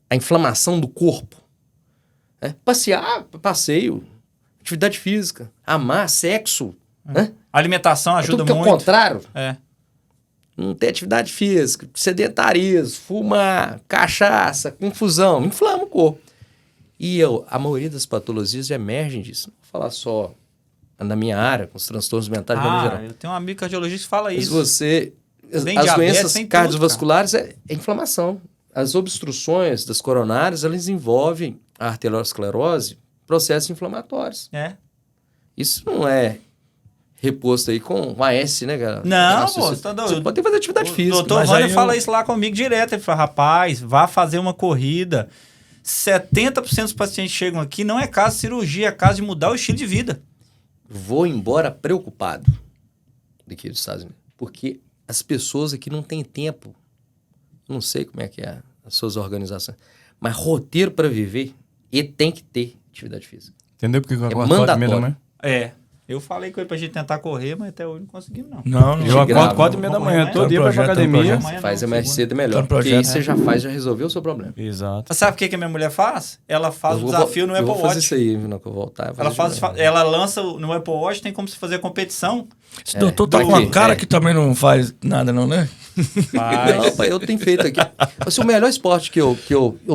a inflamação do corpo, né? Passear, passeio, atividade física, amar, sexo, né? Alimentação ajuda tudo que é o muito. contrário. É. Não ter atividade física, sedentarismo, fumar, cachaça, confusão, inflama o corpo. E a maioria das patologias emergem disso. Não vou falar só na minha área, com os transtornos mentais de maneira geral. Eu tenho um amigo cardiologista que fala Mas isso. você... Tem As diabetes, doenças tem tudo, cardiovasculares é inflamação. As obstruções das coronárias, elas envolvem a arteriosclerose, processos inflamatórios. É. Isso não é reposto aí com um AS, né, cara? Não, Nossa, pô, você, você tá doido. você pode fazer atividade O física. doutor mas Vânia aí fala eu- isso lá comigo direto. Ele fala, rapaz, vá fazer uma corrida. 70% dos pacientes que chegam aqui não é caso de cirurgia, é caso de mudar o estilo de vida. Vou embora preocupado daqui dos Estados Unidos. Porque as pessoas aqui não têm tempo. Não sei como é que é as suas organizações. Mas roteiro para viver, e tem que ter atividade física. Entendeu porque eu É acordo 4h30 da mandatório. manhã? É. Eu falei com ele pra gente tentar correr, mas até hoje não conseguimos, não. Não, não. Eu grava. acordo 4h30 da manhã, Tá todo no dia pra ir pra projeto, tá no academia. projeto. Amanhã Faz não, a mais segunda. cedo é melhor. Tá no Porque projeto, aí você já faz, já resolveu o seu problema. Exato. Sabe o que que a minha mulher faz? Ela faz o desafio no eu Apple vou fazer Watch. isso aí, na que eu voltar. eu vou Ela, fazer de faz, manhã. ela lança no Apple Watch, tem como se fazer competição. Esse doutor tá Pra com uma quê? cara É. que também não faz nada, não, né? Não, pai, eu tenho feito aqui. Assim, o melhor esporte que eu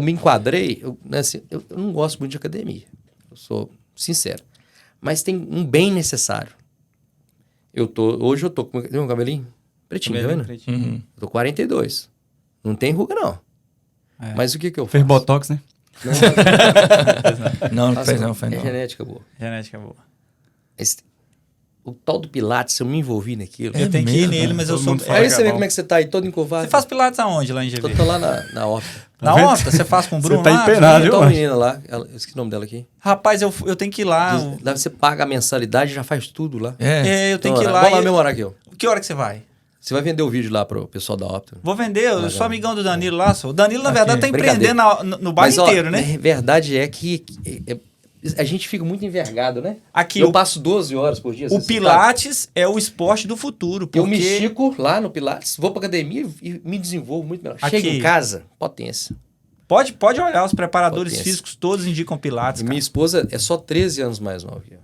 me enquadrei, né, assim, eu não gosto muito de academia. Eu sou sincero. Mas tem um bem necessário. Hoje eu tô com um cabelinho pretinho, tá vendo? Uhum. Eu tô 42. Não tem ruga, não. É. Mas o que eu Fez faço? botox, né? Não, não Faço- fez não, fez É não. genética boa. Genética boa. O tal do Pilates, eu me envolvi naquilo. É Eu tenho que ir mesmo? nele, mas eu Todo sou... mundo fala Aí que você é vê bom. como é que você tá aí, todo encovado. Você faz pilates aonde lá em GV? Tô lá na horta. Na vendo? horta? Você faz com o Bruno Você tá lá? empenado, Tem viu, uma mano? menina lá, eu esqueci o nome dela aqui. Rapaz, eu tenho que ir lá. Daí você paga a mensalidade e já faz tudo lá. É. Eu tenho Então, que ir lá. Vamos lá e- memorar aqui, ó. Que hora que você vai? Você vai vender o vídeo lá pro pessoal da Opta. Vou vender, eu sou amigão do Danilo lá. O Danilo, na Aqui, verdade, tá empreendendo no bairro Mas, ó, inteiro, né? Verdade é que a gente fica muito envergado, né? Aqui, Eu o passo 12 horas por dia. O você Pilates é o esporte do futuro. Porque Eu me estico lá no Pilates, vou pra academia e me desenvolvo muito melhor. Aqui. Chego em casa, potência. pode olhar, os preparadores Potência. físicos todos indicam Pilates. E Cara. minha esposa é só 13 anos mais nova que eu.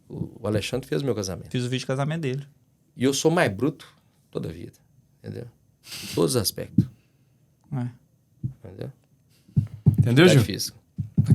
O Alexandre fez meu casamento. Fiz o vídeo de casamento dele. E eu sou mais bruto toda a vida. Entendeu? Em todos os aspectos. É. Entendeu? Entendeu, Gil? Atividade física.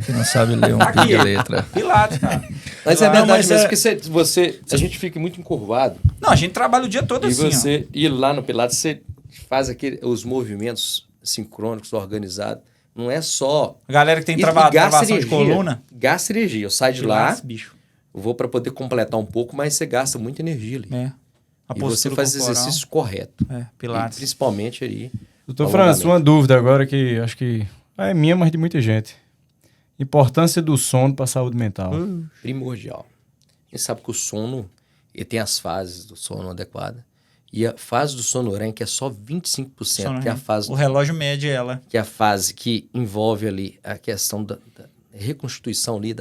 Quem não sabe ler um Aqui. pouco de letra. Pilates, cara. Mas é Não, verdade mas mesmo, é- porque a gente fica muito encurvado. Não, a gente trabalha o dia todo E assim, ó. você ir lá no Pilates, você faz os movimentos sincrônicos, organizados. Não é só... A galera que tem E travação gasta de energia. coluna. Gasta energia. Eu saio de Pilates, lá, bicho. vou para poder completar um pouco, mas você gasta muita energia ali. É. A E você postura faz corporal. exercício correto. É, E Pilates. principalmente ali... Doutor alongamento. França, uma dúvida agora que acho que É minha, mas de muita gente. Importância do sono para a saúde mental. Primordial. A gente sabe que o sono, ele tem as fases do sono adequada. E a fase do sono REM, que é só 25%, que é a fase... O relógio mede ela. Que é a fase que envolve ali a questão da reconstituição ali,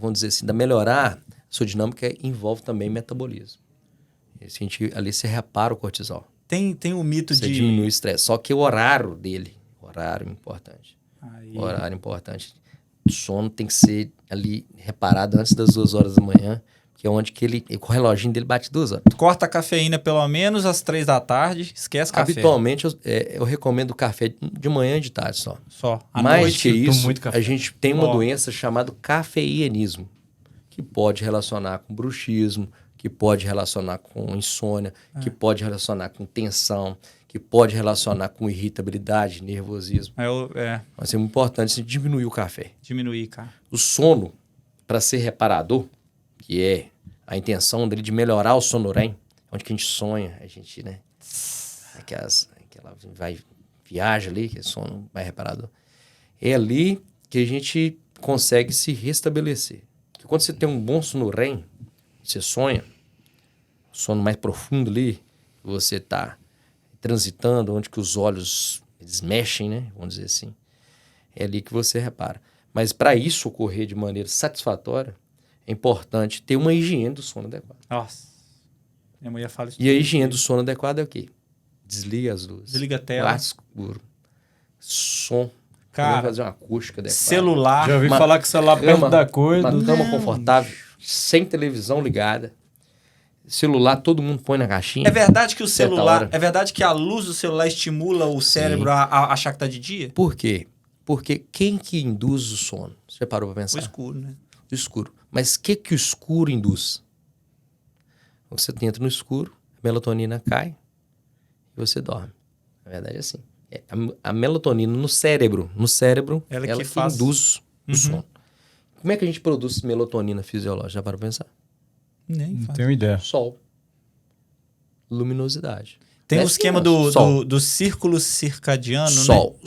vamos dizer assim, da melhorar a sua dinâmica, envolve também metabolismo. E a gente ali se repara o cortisol. Tem o mito Você de... diminui o estresse. Só que o horário dele, horário importante. Aí. Horário importante. O sono tem que ser ali reparado antes das 2 horas da manhã, que é onde que o reloginho dele bate 2 horas. Corta a cafeína pelo menos às 3 da tarde, esquece café. Habitualmente, eu recomendo café de manhã e de tarde só. Só. À Mais noite, que isso, muito café. a gente tem uma doença chamada cafeínismo, que pode relacionar com bruxismo, que pode relacionar com insônia, que pode relacionar com tensão, que pode relacionar com irritabilidade, nervosismo. Mas é muito importante você diminuir o café. Diminuir, cara. O sono, para ser reparador, que é a intenção dele de melhorar o sono REM, onde que a gente sonha, a gente, né? Aquela viaja ali, que é sono mais reparador. É ali que a gente consegue se restabelecer. Porque quando você tem um bom sono REM, você sonha, sono mais profundo ali, você está transitando, onde que os olhos eles mexem, né? Vamos dizer assim. É ali que você repara. Mas para isso ocorrer de maneira satisfatória, é importante ter uma higiene do sono adequada. Nossa. Minha mulher fala isso. E a higiene do sono adequada é o quê? Desliga as luzes. Desliga a tela. Quarto escuro. Som. Cara, fazer uma acústica adequada. celular. Já ouvi Uma falar que o celular perto da coisa. Uma cama confortável, sem televisão ligada. Celular todo mundo põe na caixinha. É verdade que o certa celular... hora. É verdade que a luz do celular estimula o cérebro a achar que tá de dia? Por quê? Porque quem que induz o sono? Você parou para pensar? O escuro, né? O escuro. Mas o que o escuro induz? Você entra no escuro, a melatonina cai e você dorme. Na verdade é assim. A melatonina no cérebro, Ela ela que que faz- induz o sono. Como é que a gente produz melatonina fisiológica? Já parou para pensar? Nem Não faz. tenho ideia. Sol. Luminosidade. Tem o Desce esquema não. Sol. do círculo circadiano, Sol.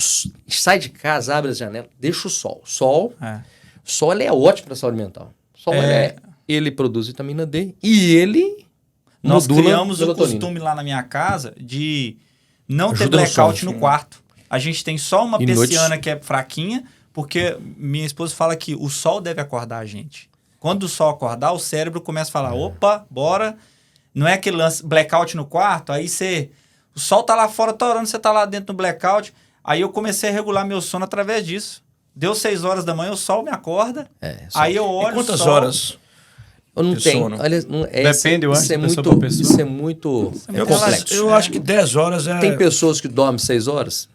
Sai de casa, abre as janelas, deixa o sol. Sol, né? sol ele é ótimo para a saúde mental. Sol ele produz vitamina D e ele Nós modula criamos o melatonina. costume lá na minha casa de não ter Ajuda no blackout sono. no quarto. A gente tem só uma E persiana noites? que é fraquinha, porque minha esposa fala que o sol deve acordar a gente. Quando o sol acordar, o cérebro começa a falar, opa, bora. Não é aquele lance blackout no quarto, aí você... O sol tá lá fora torando, você tá lá dentro do blackout. Aí eu comecei a regular meu sono através disso. Deu 6 horas da manhã, o sol me acorda. Sol. Aí eu olho E quantas o sol, horas? Eu não de tenho. sono? Olha, Depende, eu acho, isso é de pessoa muito, pra pessoa. isso é muito complexo. Eu acho que 10 horas é... Tem pessoas que dormem 6 horas,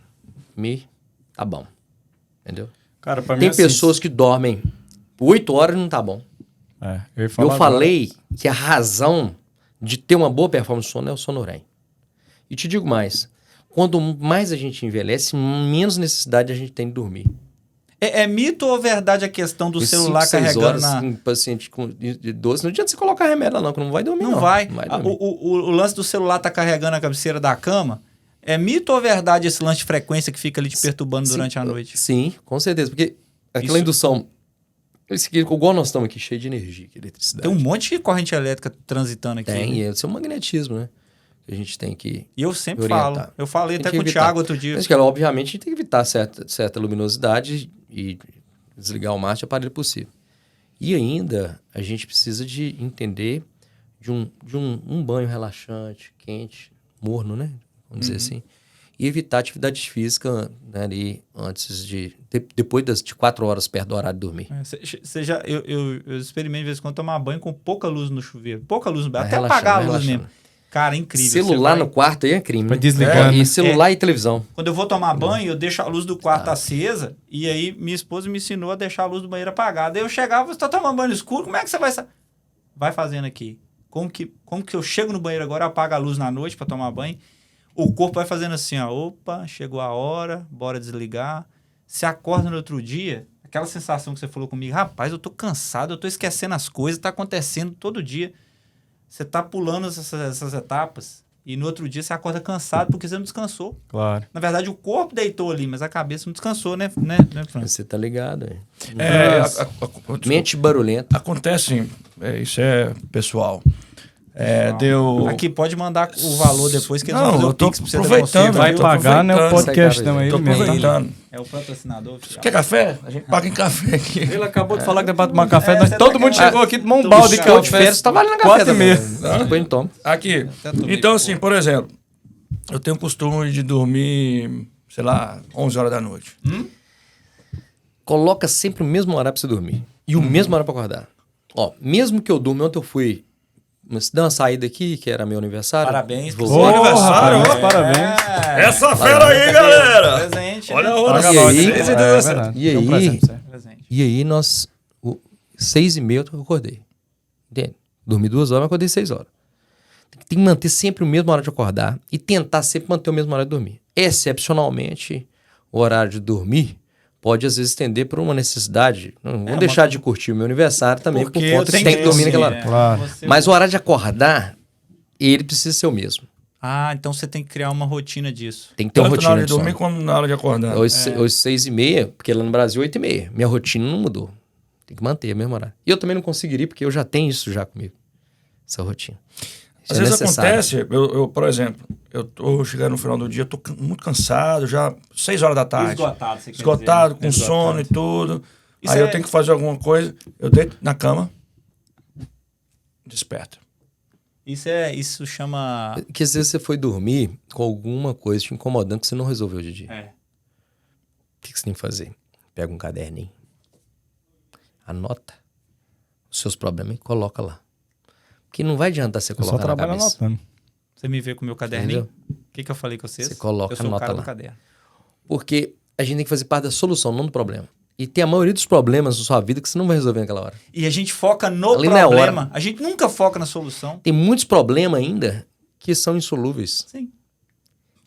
tá bom. Entendeu? Cara, pra mim Tem assim, pessoas que dormem 8 horas e não tá bom. eu ia Eu falar falei que a razão de ter uma boa performance no sono é o sono REM. E te digo mais, quando mais a gente envelhece, menos necessidade a gente tem de dormir. É mito ou verdade a questão do celular 5, 6 carregando horas na... em paciente de 12, não adianta você colocar remédio lá não, que não vai dormir Não vai. Não vai Ah, dormir. o lance do celular tá carregando a cabeceira da cama. É mito ou verdade esse lance de frequência que fica ali te perturbando durante a noite? Sim, com certeza, porque aquela Isso- indução, igual nós estamos aqui, cheio de energia, de eletricidade. Tem um monte de corrente elétrica transitando aqui. Tem, né? e esse é um magnetismo, né? Que a gente tem que... E eu sempre orientar. falo. Eu falei Tem até que com o evitar. Thiago outro dia. Mas, cara, obviamente, a gente tem que evitar certa luminosidade e desligar o máximo de aparelho possível. E ainda, a gente precisa de entender de um banho relaxante, quente, morno, né? Vamos dizer assim. E evitar atividade física, né, ali antes depois de 4 horas perto do horário de dormir. Eu experimento de vez em quando tomar banho com pouca luz no chuveiro. Pouca luz no banho. Vai Até relaxando, apagar a vai luz relaxando. mesmo. Cara, é incrível. Celular Você vai- no quarto aí é crime. Vai né? desligando, né? E celular e televisão. Quando eu vou tomar banho, eu deixo a luz do quarto acesa. E aí, minha esposa me ensinou a deixar a luz do banheiro apagada. Aí eu chegava, você tá tomando banho no escuro? Como é que você vai... Vai fazendo aqui. Como que eu chego no banheiro agora, apago a luz na noite pra tomar banho? O corpo vai fazendo assim, ó. Opa, chegou a hora, bora desligar. Você acorda no outro dia, aquela sensação que você falou comigo. Rapaz, eu tô cansado, eu tô esquecendo as coisas, tá acontecendo todo dia. Você tá pulando essas etapas. E no outro dia você acorda cansado porque você não descansou. Claro. Na verdade, o corpo deitou ali, mas a cabeça não descansou, né, Francis? Você tá ligado, hein? Mente barulhenta. Acontece, isso é pessoal. Deu... Aqui, pode mandar o valor depois que eles Não, vão fazer eu o tô Pix pra você aproveitando, devolver. Vai tô pagar, né? O aproveitando. podcast não é Tô ele mesmo. Tá? aproveitando. É o patrocinador oficial. Quer café? A gente paga em café aqui. Ele acabou de falar que dá pra tomar café. você Todo tá mundo querendo- chegou aqui, tomou um Tô balde de buscando café. Férias tá valendo café 4h30. também. Depois não toma. Aqui. Então, assim, por exemplo, eu tenho o costume de dormir, sei lá, 11 horas da noite. Coloca sempre o mesmo horário pra você dormir. E o mesmo horário pra acordar. Ó, mesmo que eu durma, ontem eu fui... Dei uma saída aqui, que era meu aniversário. Parabéns. Vou- Ô, aniversário, rapaz, ó. parabéns. Essa fera aí, galera! Presente, Olha a né? hora. Paga nós, hein? 6h17. verdade. E É um aí? presente, isso é. Presente. E aí, 6h30 eu acordei. Entende? Dormi 2 horas, mas acordei 6 horas. Tem que manter sempre o mesmo horário de acordar e tentar sempre manter o mesmo horário de dormir. Excepcionalmente, o horário de dormir pode às vezes estender por uma necessidade. Não vou deixar de curtir o meu aniversário também por Porque conta eu que tem que dormir assim, naquela hora. Claro. Mas o horário de acordar, ele precisa ser o mesmo. Ah, então você tem que criar uma rotina disso. Tem que ter uma Tanto na rotina hora de de sono. dormir como na hora de acordar. Hoje 6h30, porque lá no Brasil 8h30. Minha rotina não mudou. Tem que manter o mesmo horário. E eu também não conseguiria, porque eu já tenho isso já comigo. Essa rotina. Isso Às é vezes necessário. acontece, eu, por exemplo, eu tô chegando no final do dia, tô muito cansado, já 6 horas da tarde. Esgotado, você quer Esgotado, dizer, né? com sono e tudo. Isso Aí é- eu tenho que fazer alguma coisa, eu deito na cama, desperto. Isso chama... Que às vezes você foi dormir com alguma coisa te incomodando que você não resolveu de dia. É. O que você tem que fazer? Pega um caderninho, anota os seus problemas e coloca lá. Porque não vai adiantar você Eu só colocar na trabalho cabeça. anotando. Você me vê com o meu caderninho? Entendeu? O que eu falei com vocês? Você coloca, eu sou o anota cara do lá. caderno. Porque a gente tem que fazer parte da solução, não do problema. E tem a maioria dos problemas na sua vida que você não vai resolver naquela hora. E a gente foca no Ali não é problema. hora. A gente nunca foca na solução. Tem muitos problemas ainda que são insolúveis. Sim.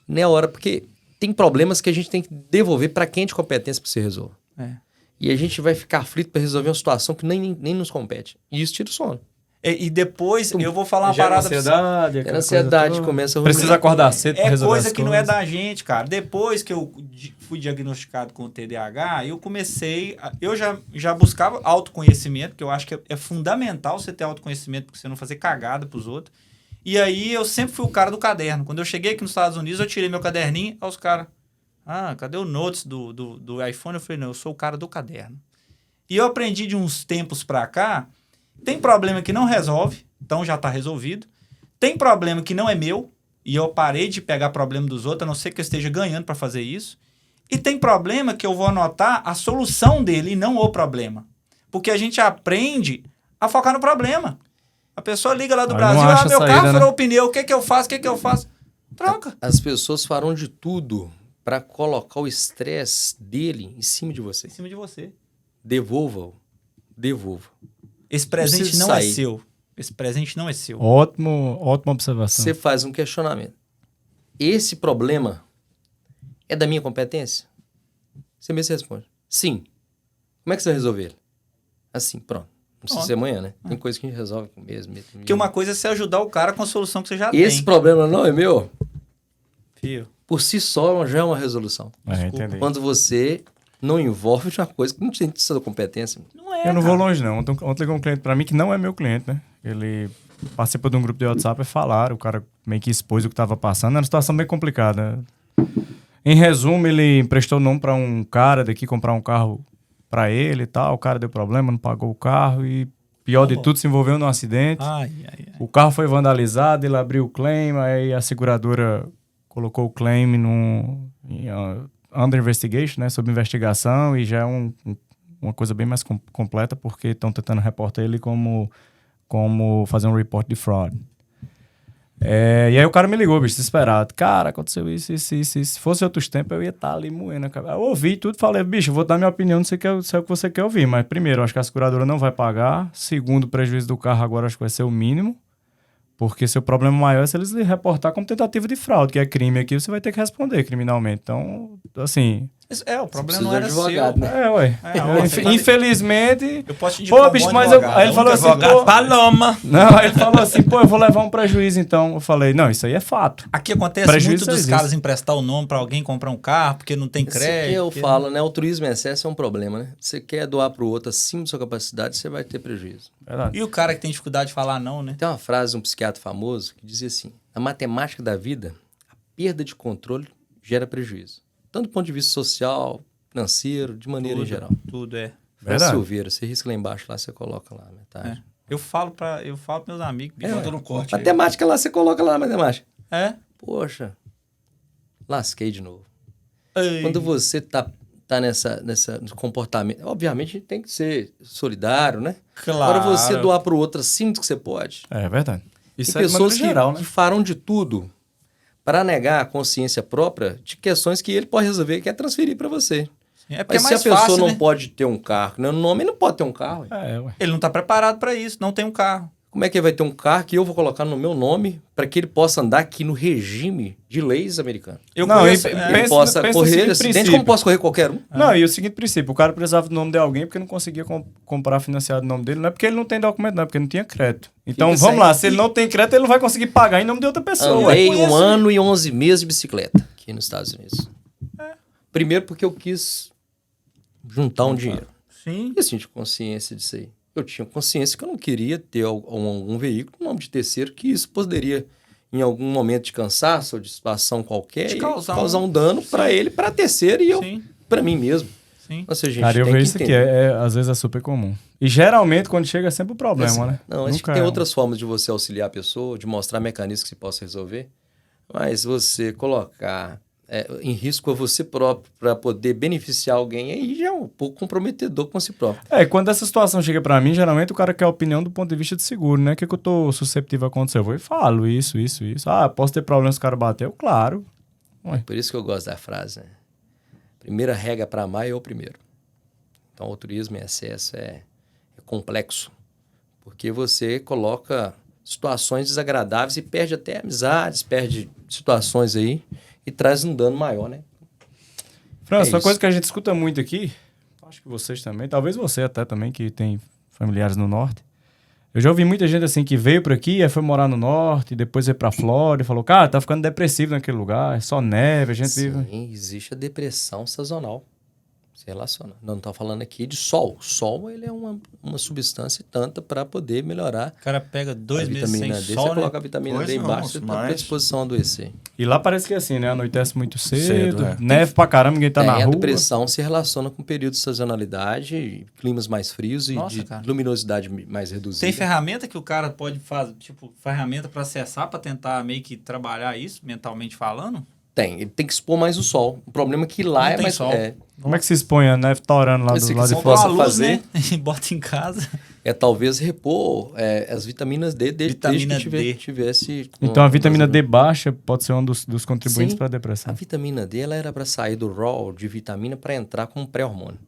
Não é hora, porque tem problemas que a gente tem que devolver para quem é de competência para você resolver. É. E a gente vai ficar aflito para resolver uma situação que nem nos compete. E isso tira o sono. E depois eu vou falar uma Gera parada... ansiedade, A aquela ansiedade coisa toda. começa a Precisa acordar cedo pra É resolver coisa as que não é coisas. da gente, cara. Depois que eu fui diagnosticado com TDAH, eu comecei... Eu já buscava autoconhecimento, que eu acho que é fundamental você ter autoconhecimento, porque você não fazer cagada pros outros. E aí eu sempre fui o cara do caderno. Quando eu cheguei aqui nos Estados Unidos, eu tirei meu caderninho, aí os caras... Ah, cadê o notes do iPhone? Eu falei, não, eu sou o cara do caderno. E eu aprendi de uns tempos pra cá, tem problema que não resolve, então já tá resolvido. Tem problema que não é meu, e eu parei de pegar problema dos outros, a não ser que eu esteja ganhando para fazer isso. E tem problema que eu vou anotar a solução dele e não o problema. Porque a gente aprende a focar no problema. A pessoa liga lá do Aí não Brasil, acha meu saída, carro né? furou o pneu, o que que eu faço, Troca. As pessoas farão de tudo para colocar o estresse dele em cima de você. Em cima de você. Devolva-o. Devolva. Esse presente Preciso não é sair. seu. Esse presente não é seu. Ótima observação. Você faz um questionamento. Esse problema é da minha competência? Você mesmo responde. Sim. Como é que você vai resolver ele? Assim, pronto. Não precisa Pronto. ser amanhã, né? Tem coisa que a gente resolve com mesmo. Porque uma coisa é você ajudar o cara com a solução que você já Esse tem. problema não é meu. Fio. Por si só já é uma resolução. Entendi. Quando você não envolve uma coisa que não tem sua competência. Não é, Eu não cara. vou longe, não. Ontem ligou um cliente pra mim que não é meu cliente, né? Ele participa de um grupo de WhatsApp e falaram, o cara meio que expôs o que estava passando. Era uma situação bem complicada. Em resumo, ele emprestou o nome pra um cara daqui comprar um carro pra ele e tal. O cara deu problema, não pagou o carro e, pior de tudo, se envolveu num acidente. Ai, ai, ai. O carro foi vandalizado, ele abriu o claim, aí a seguradora colocou o claim under investigation, né, sob investigação, e já é uma coisa bem mais completa, porque estão tentando reportar ele como fazer um report de fraud. E aí o cara me ligou, bicho, desesperado. Cara, aconteceu isso. Se fosse outros tempos, eu ia estar ali moendo a cabeça. Eu ouvi tudo, falei, bicho, eu vou dar minha opinião, não sei o que você quer ouvir. Mas primeiro, eu acho que a seguradora não vai pagar. Segundo, o prejuízo do carro agora acho que vai ser o mínimo. Porque seu problema maior é se eles lhe reportar como tentativa de fraude, que é crime aqui, você vai ter que responder criminalmente. Então, assim... O problema precisa não de era advogado, seu. né? Ué. Você tá- Infelizmente... Eu posso te indicar Pô, bicho, mas aí ele falou assim, pô... Paloma. Não, aí ele falou assim, pô, eu vou levar um prejuízo então. Eu falei, não, isso aí é fato. Aqui acontece Prejuízo muito dos existe. caras emprestar o nome pra alguém comprar um carro porque não tem Isso crédito. que eu porque- falo, né? Altruísmo em excesso é um problema, né? Você quer doar para o outro acima da sua capacidade, você vai ter prejuízo. Verdade. E o cara que tem dificuldade de falar não, né? Tem uma frase de um psiquiatra famoso que dizia assim: na matemática da vida, a perda de controle gera prejuízo. Tanto do ponto de vista social, financeiro, de maneira em geral. Tudo é. Verdade. Silveira, você risca lá embaixo, lá você coloca lá a metade. Eu falo pros meus amigos. bicho. Bota no corte. aí. Matemática lá, você coloca lá na matemática. É. Poxa, lasquei de novo. Ei. Quando você tá nesse comportamento, obviamente tem que ser solidário, né? Claro. Agora você doar para o outro acima do que você pode. É verdade. Isso Tem é de pessoas maneira geral, né? que farão de tudo para negar a consciência própria de questões que ele pode resolver e quer transferir para você. É porque Mas é se a mais pessoa fácil, não né? pode ter um carro, né? No nome ele não pode ter um carro. Ué. Ué. Ele não tá preparado pra isso, não tem um carro. Como é que ele vai ter um carro que eu vou colocar no meu nome para que ele possa andar aqui no regime de leis americanas? Eu Não, conheço... e- Ele Pensa- possa pensa no correr seguinte acidente princípio. como posso correr qualquer um. Não, e o seguinte princípio, o cara precisava do nome de alguém porque não conseguia comprar financiado o nome dele, não é porque ele não tem documento, não, é porque não tinha crédito. Então, Fica vamos sem- lá, se ele não tem crédito, ele não vai conseguir pagar em nome de outra pessoa. Andei Ué. um ano e 11 meses de bicicleta aqui nos Estados Unidos. Primeiro porque eu quis juntar um dinheiro. Sim. E assim, de consciência disso aí. Eu tinha consciência que eu não queria ter algum veículo no nome de terceiro, que isso poderia, em algum momento de cansaço ou de situação qualquer, Te e causar causar um dano para ele, para terceiro e eu Sim. para mim mesmo. Sim. Ou seja, a gente Cara, eu tem vejo que isso aqui, entender. às vezes é super comum. E geralmente, quando chega, é sempre o problema, Assim, né? Não, acho que Nunca tem é um- outras formas de você auxiliar a pessoa, de mostrar mecanismos que se possa resolver, mas você colocar em risco a você próprio para poder beneficiar alguém, aí já é um pouco comprometedor com si próprio. Quando essa situação chega pra mim, geralmente o cara quer a opinião do ponto de vista de seguro, né? O que eu tô susceptível a acontecer? Eu vou e falo isso. Ah, posso ter problema se o cara bateu? Claro. Por isso que eu gosto da frase, né? Primeira regra para amar é o primeiro. Então, o turismo em excesso é complexo, porque você coloca situações desagradáveis e perde até amizades, perde situações aí e traz um dano maior, né? França, uma isso. coisa que a gente escuta muito aqui, acho que vocês também, talvez você até também, que tem familiares no norte. Eu já ouvi muita gente assim que veio por aqui, aí foi morar no norte, depois veio pra Flórida e falou, cara, tá ficando depressivo naquele lugar, é só neve, a gente vive... Sim, existe a depressão sazonal. Se relaciona. Não estamos falando aqui de sol. O sol ele é uma substância tanta para poder melhorar O cara pega a 2 meses sem vitamina D. sol, Você né? coloca a vitamina Pois D não, embaixo, você está mas- predisposição a adoecer. E lá parece que é assim, né? Anoitece muito cedo, Cedo, é. neve pra caramba, ninguém tá na A rua. depressão se relaciona com períodos de sazonalidade, climas mais frios e Nossa, de cara. luminosidade mais reduzida. Tem ferramenta que o cara pode fazer, tipo, ferramenta pra acessar, pra tentar meio que trabalhar isso, mentalmente falando? Tem, ele tem que expor mais o sol. O problema é que lá Não é tem mais... sol. Como é que se expõe a neve torando lá Mas do se lado de quiser fora? possa Compra uma luz, fazer. né? E bota em casa. É talvez repor as vitaminas D desde Vitamina que D. tivesse... Então a vitamina D baixa pode ser um dos contribuintes Sim. para a A depressão. vitamina D ela era para sair do raw de vitamina para entrar como pré-hormônio.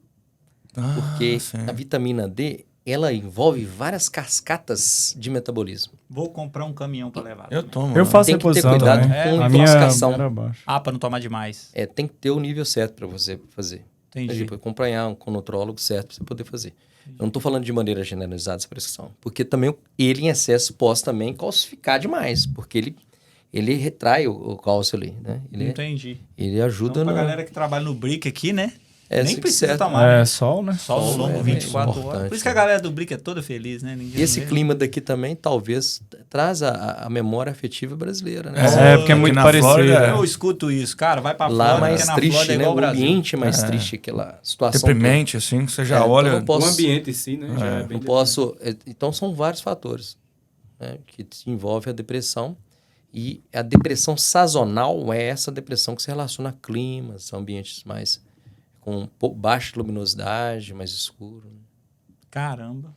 Porque sim. a vitamina D ela envolve várias cascatas de metabolismo. Vou comprar um caminhão pra levar. Eu tomo. Eu faço Tem que ter reposição cuidado também. com A minha intoxicação. era baixa. Ah, pra não tomar demais. Tem que ter o nível certo para você fazer. Entendi. Tipo, acompanhar um nutrólogo certo para você poder fazer. Eu não estou falando de maneira generalizada essa prescrição. Porque também ele em excesso pode também calcificar demais. Porque ele retrai o cálcio ali, né? Entendi. Ele ajuda Então, pra no... galera que trabalha no Brick aqui, né? É, Nem se precisa quiser. tomar. É né? sol, né? Sol no Sol longo é 24 horas. importante, Por isso que a galera do Brick é toda feliz, né? Ninguém E esse vê. clima daqui também talvez traz a memória afetiva brasileira, né? Porque é aqui muito na parecido. Flórida, né? Eu escuto isso, cara. Vai pra Lá Flórida, mais porque na triste, Flórida é né? igual O o Brasil. ambiente é mais triste, aquela situação. Deprimente, assim, que você já É, então olha. eu não posso- O ambiente em si, né? já é toda. bem Não posso. Então são vários fatores, né, que envolvem a depressão. E a depressão sazonal é essa depressão que se relaciona a climas, a ambientes mais com baixa luminosidade, mais escuro. Caramba.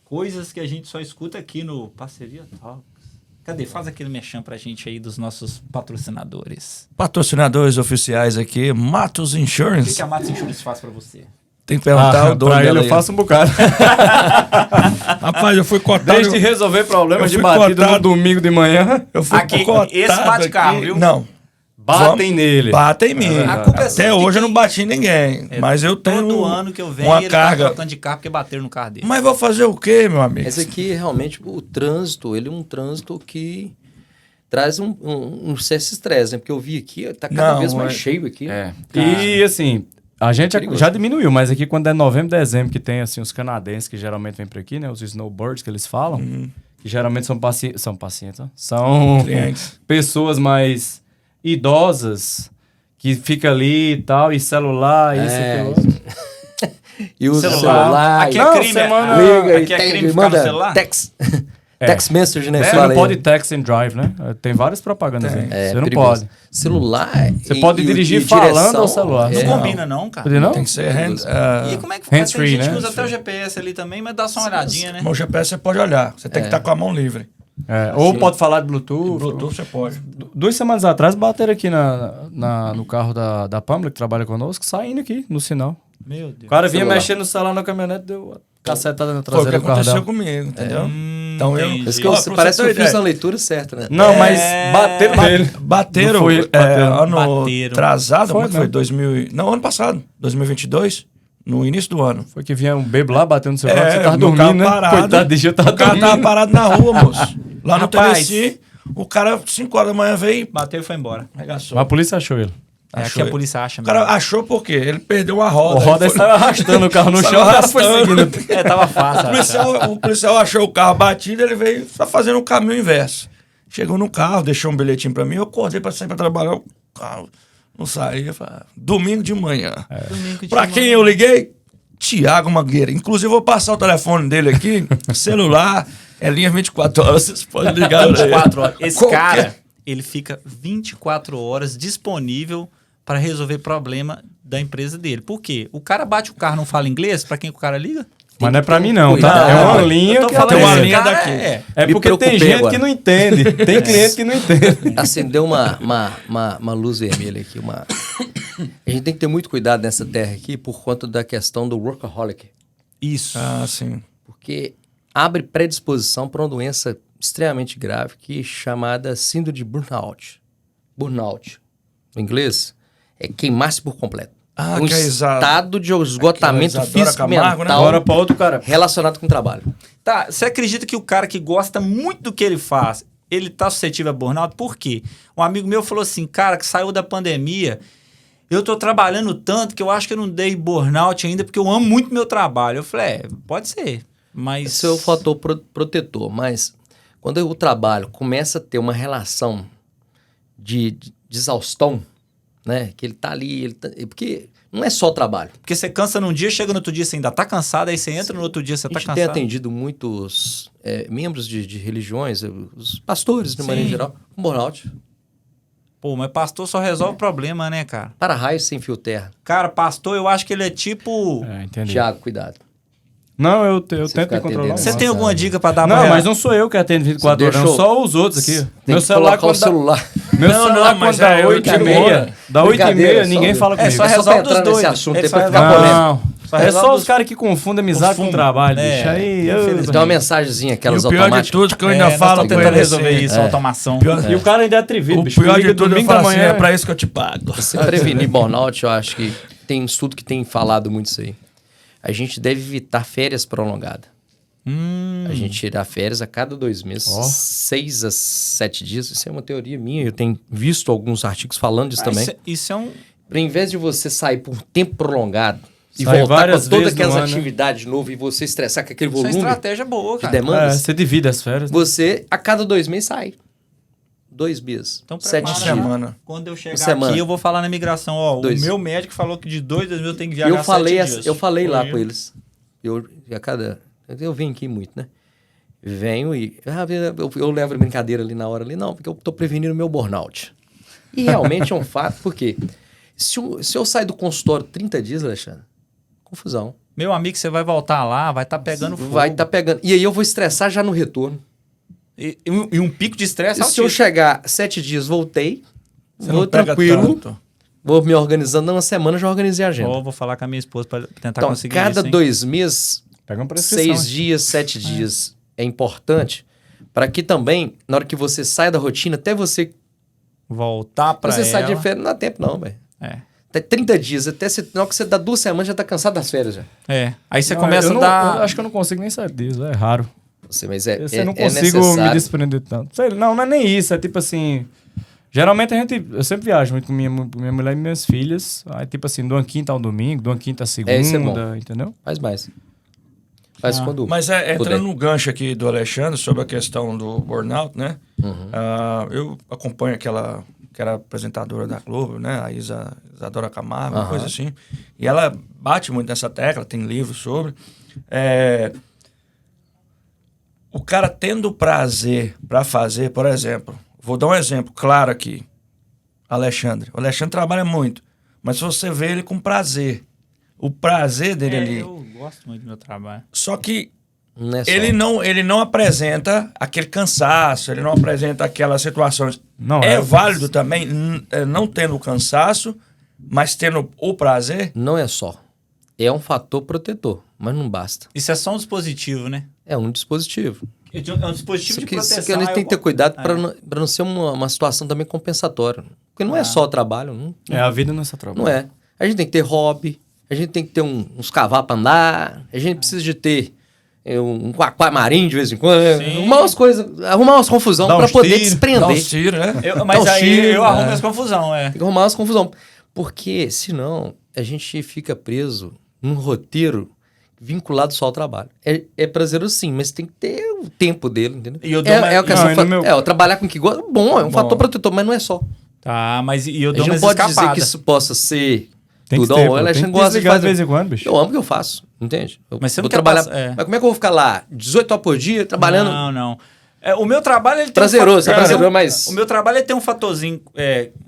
Coisas que a gente só escuta aqui no Parceria Talks. Cadê? Faz aquele merchan pra gente aí dos nossos patrocinadores. Patrocinadores oficiais aqui, Matos O Insurance. que a Matos Insurance faz pra você? Tem que perguntar o dono pra ele dela eu aí. faço um bocado. Rapaz, eu fui cotado. Desde resolver problemas de fui batida no cotado. domingo de manhã. Eu fui Aqui, cotado esse bate carro, aqui. viu? Não. Batem nele. Batem em mim. A culpa é Até sempre hoje de eu não quem- bati em ninguém. Mas eu tenho Todo ano que eu venho, uma ele carga. tá trocando de carro porque bateram no carro dele. Mas vou fazer o quê, meu amigo? Mas aqui, realmente, o trânsito, ele é um trânsito que traz um certo estresse, né? Porque eu vi aqui, tá cada Não, vez mais é- cheio aqui. E assim, a gente Perigoso. já diminuiu, mas aqui quando é novembro, dezembro, que tem assim os canadenses que geralmente vêm por aqui, né? Os snowbirds que eles falam, que geralmente são pacientes, ó, são Clientes. pessoas mais idosas que fica ali e tal, e celular, isso e aquilo. E o Celular. celular. Aqui e- é Não, crime. semana- liga Aqui e é tem- crime ficar no manda celular? text message, né? Você Fala não aí. pode text and drive, né? Tem várias propagandas aí. É, Você não perigoso. pode. Celular. Você pode dirigir falando ao celular. Não É, combina não, cara. Pode não? Tem que ser E como é que faz? Tem Hands-free, gente que né? usa até o GPS ali também, mas dá só uma olhadinha, né? Mas o GPS você pode olhar. Você tem que estar com a mão livre. Ou pode falar de Bluetooth. Bluetooth você pode. 2 semanas atrás bateram aqui no carro da Pamela, que trabalha conosco, saindo aqui no sinal. Meu O Deus. cara vinha Celular. mexendo no celular na caminhonete, deu cacetada na Foi o que traseira do carro aconteceu dela. comigo, entendeu? Então eu. entendi. Mas que Ó, você pra parece ter que eu fiz ideia, a leitura certa, né? Não, mas bateram nele. Bateram, Não foi ele que bateu. ano Bateram. atrasado, Foi como é que foi? mesmo. 2000, não, ano passado, 2022, no início do ano. Foi que vinha um bebo lá, bateu no celular, você tava meu dormindo, carro né? parado. Coitado de eu tava O cara dormindo. tava parado na rua, moço. Lá no Rapaz. Tennessee, o cara, 5 horas da manhã, veio e Bateu e foi embora. arregaçou. Mas a polícia achou ele. É aqui Achou a ele. polícia acha O mesmo. cara achou por quê? Ele perdeu uma O roda. roda Ele foi- estava arrastando o carro no Saiu chão, o cara foi arrastando. seguindo. É, tava fácil. O policial achou o carro batido, ele veio só fazendo o caminho inverso. Chegou no carro, deixou um bilhetinho pra mim, eu acordei pra sair pra trabalhar, o carro não saía. Falei, domingo de manhã. Domingo de Pra quem eu liguei? Tiago Mangueira. Inclusive, eu vou passar o telefone dele aqui, celular, é linha 24 horas, vocês podem ligar. 24 horas. Esse Qualquer- cara, ele fica 24 horas disponível para resolver problema da empresa dele. Por quê? O cara bate o carro, não fala inglês, para quem que o cara liga? Mas não é pra mim não, tá? Cuidado. É uma Eu linha tô que falando tem uma esse linha cara daqui. é- É Me porque tem preocupei gente agora. que não entende. Tem cliente que não entende. Acendeu uma luz vermelha aqui. A gente tem que ter muito cuidado nessa terra aqui por conta da questão do workaholic. Isso. Ah, sim. Porque abre predisposição para uma doença extremamente grave que é chamada síndrome de burnout. Burnout, no inglês, é queimar-se por completo. Ah, um que é estado de esgotamento Aquela Isadora físico e Camargo, né? mental Agora pra outro cara. relacionado com o trabalho. Tá, você acredita que o cara que gosta muito do que ele faz, ele tá suscetível a burnout? Por quê? Um amigo meu falou assim, cara, que saiu da pandemia, eu tô trabalhando tanto que eu acho que eu não dei burnout ainda porque eu amo muito meu trabalho. Eu falei, pode ser, mas... Esse é o fator protetor, mas quando o trabalho começa a ter uma relação de exaustão, né? Que ele tá ali, porque não é só trabalho. Porque você cansa num dia, chega no outro dia você ainda tá cansado, aí você entra no outro dia você A tá gente tem cansado. atendido muitos membros de religiões, os pastores, de maneira Sim. geral, com burnout. Pô, mas pastor só resolve o problema, né, cara? Para-raios sem fio terra. Cara, pastor, eu acho que ele é tipo... É, entendi. Tiago, cuidado. Não, eu Você tento fica me controlar. atendendo. Você Nossa, tem alguma dica pra dar Não, pra mas não sou eu que atendo 24 horas, não. Deixa eu- Só os outros aqui. Tem Meu que celular colocar o quando dá... celular. Meu Não, celular não, mas quando dá é 8h30, dá 8h30, Brincadeira, ninguém só- fala É comigo. só É só resolve pra dos entrar dois. nesse assunto É aí só pra ficar resolve- polêmico. Não, é só os caras que confundem amizade com fumo. trabalho, É, bicho. Aí, infelizmente. Tem uma mensagemzinha, aquelas E o pior de automáticas. tudo que eu ainda nós falo estamos pra tentando ele resolver assim, isso, automação. E o cara ainda é atrevido, O bicho. pior Liga de tudo eu domingo falo da assim, manhã. é pra isso que eu te pago. Se prevenir burnout, eu acho que tem um estudo que tem falado muito isso aí. A gente deve evitar férias prolongadas. A gente tirar férias a cada 2 meses, 6 a 7 dias. Isso é uma teoria minha. Eu tenho visto alguns artigos falando disso também. Isso é um... Para em vez de você sair por tempo prolongado e Sai voltar várias com todas vezes no aquelas ano, né? atividades de novo e você estressar com aquele Isso é uma volume estratégia boa, de cara. demandas, Você divide as férias. né? você a cada 2 meses sai. 2 meses, Então, 7 prepara, dias. né? Semana. Quando eu chegar Semana. aqui, eu vou falar na migração. Ó, 2. o meu médico falou que de 2 a 2 eu tenho que E viajar eu falei, 7 dias. eu falei lá Foi. com eles. Eu venho aqui muito, né? Venho e eu levo a brincadeira ali na hora ali, não, porque eu tô prevenindo o meu burnout. E realmente é um fato, porque se eu sair do consultório 30 dias, Alexandre, confusão. Meu amigo, você vai voltar lá, vai estar pegando fogo. Vai estar pegando. E aí eu vou estressar já no retorno. E um pico de estresse E se eu altíssimo. chegar 7 dias, voltei, Você vou não pega tranquilo, tanto. vou me organizando, numa semana já organizei a agenda. Ó, vou falar com a minha esposa pra tentar Então, conseguir cada isso, hein? 2 meses, Pega uma prescrição. 6 dias, 7 dias é importante para que também, na hora que você sai da rotina, até você voltar pra Você ela... sai de férias, não dá tempo não, velho. É. Até 30 dias, até na hora que você dá 2 semanas, já tá cansado das férias já. Aí você Não, começa a eu dar... Eu acho que eu não consigo nem sair disso, é raro. Mas Eu não consigo me desprender tanto. Sei, não é nem isso, é tipo assim... Geralmente eu sempre viajo muito com minha mulher e minhas filhas. Aí tipo assim, de uma quinta ao domingo, de uma quinta a segunda, isso é bom. entendeu? Faz mais. Faz quando Mas puder. entrando no gancho aqui do Alexandre sobre a questão do burnout, né? Eu acompanho aquela que era apresentadora da Globo, né? A Isadora Camargo, uma coisa assim. E ela bate muito nessa tecla, tem livros sobre. O cara tendo prazer para fazer, por exemplo, vou dar um exemplo claro aqui. Alexandre. O Alexandre trabalha muito, mas se você vê ele com prazer, o prazer dele ali... Eu gosto muito do meu trabalho. Só que Não é só. ele não apresenta aquele cansaço, ele não apresenta aquelas situações. Não, é válido também, não tendo o cansaço, mas tendo o prazer. Não é só. É um fator protetor, mas não basta. Isso é só um dispositivo, né? É um dispositivo. É um dispositivo de proteção. Isso que a gente tem que ter cuidado para não ser uma situação também compensatória. Porque não é só trabalho. A vida não é só trabalho. Não é. A gente tem que ter hobby, a gente tem que ter uns cavalos para andar, a gente precisa de ter um aquamarim de vez em quando, arrumar umas coisas, arrumar umas confusão para poder desprender. Dá uns tiros, né? Mas aí eu arrumo essa confusão, Tem que arrumar umas confusão. Porque senão a gente fica preso num roteiro vinculado só ao trabalho. É prazeroso sim, mas tem que ter o tempo dele, entendeu? E eu dou trabalhar com o que gosta, bom, é um fator protetor, mas não é só. Tá, mas e eu A dou gente não umas pode dizer escapadas. que isso possa ser Tem que tudo. ter, O Alexandre gosta de desligar fazer. de vez em quando, bicho. Eu amo o que eu faço, entende? Mas você não vou quer trabalhar. passar- Mas como é que eu vou ficar lá 18 horas por dia trabalhando? Não. O meu trabalho, ele tem Prazeroso, um prazeroso, mas... O meu trabalho ele tem um fatorzinho,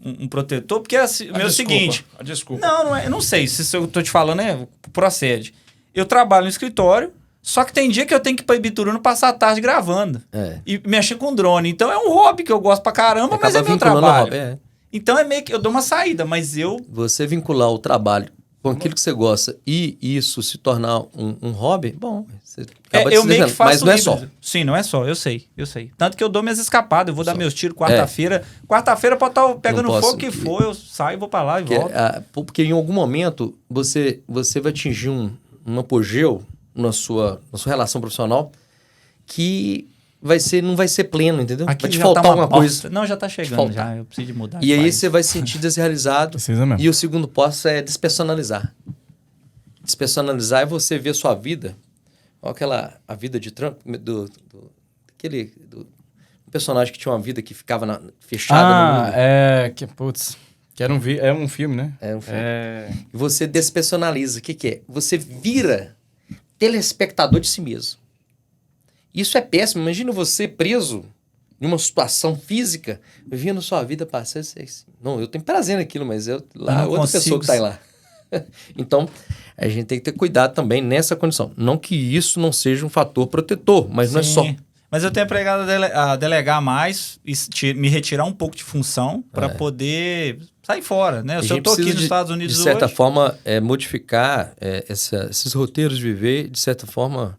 um protetor, porque é assim, o meu seguinte... Desculpa. Não é, eu não sei se isso eu tô te falando procede. Eu trabalho no escritório, só que tem dia que eu tenho que ir pra Ibituruna passar a tarde gravando. E mexer com drone. Então é um hobby que eu gosto pra caramba, mas é meu trabalho. Hobby, Então é meio que eu dou uma saída, mas eu... Você vincular o trabalho com aquilo que você gosta e isso se tornar um hobby, bom, você acaba eu meio que faço mas não é só. híbrido. Sim, não é só, eu sei. Tanto que eu dou minhas escapadas, eu vou dar meus tiros quarta-feira. Quarta-feira pode estar pegando fogo que for, eu saio, vou pra lá e volto. Porque em algum momento você vai atingir um apogeu na sua relação profissional que não vai ser pleno, entendeu? Aqui vai te já faltar tá alguma coisa. Não, já tá chegando, já. Eu preciso de mudar. E aí você vai se sentir desrealizado. Precisa mesmo. E o segundo passo é despersonalizar. Despersonalizar é você ver sua vida. Olha a vida de Trump, do personagem que tinha uma vida que ficava fechada no mundo. Que era um filme, né? É um filme. E você despersonaliza. O que é? Você vira telespectador de si mesmo. Isso é péssimo. Imagina você preso em uma situação física, vendo sua vida passar. Não, eu tenho prazer naquilo, mas outra pessoa que está lá. Então, a gente tem que ter cuidado também nessa condição. Não que isso não seja um fator protetor, mas não é só. Mas eu tenho aprendido a delegar mais e me retirar um pouco de função para poder sair fora, né? Se eu estou aqui nos Estados Unidos de certa hoje... forma, modificar esses roteiros de viver, de certa forma,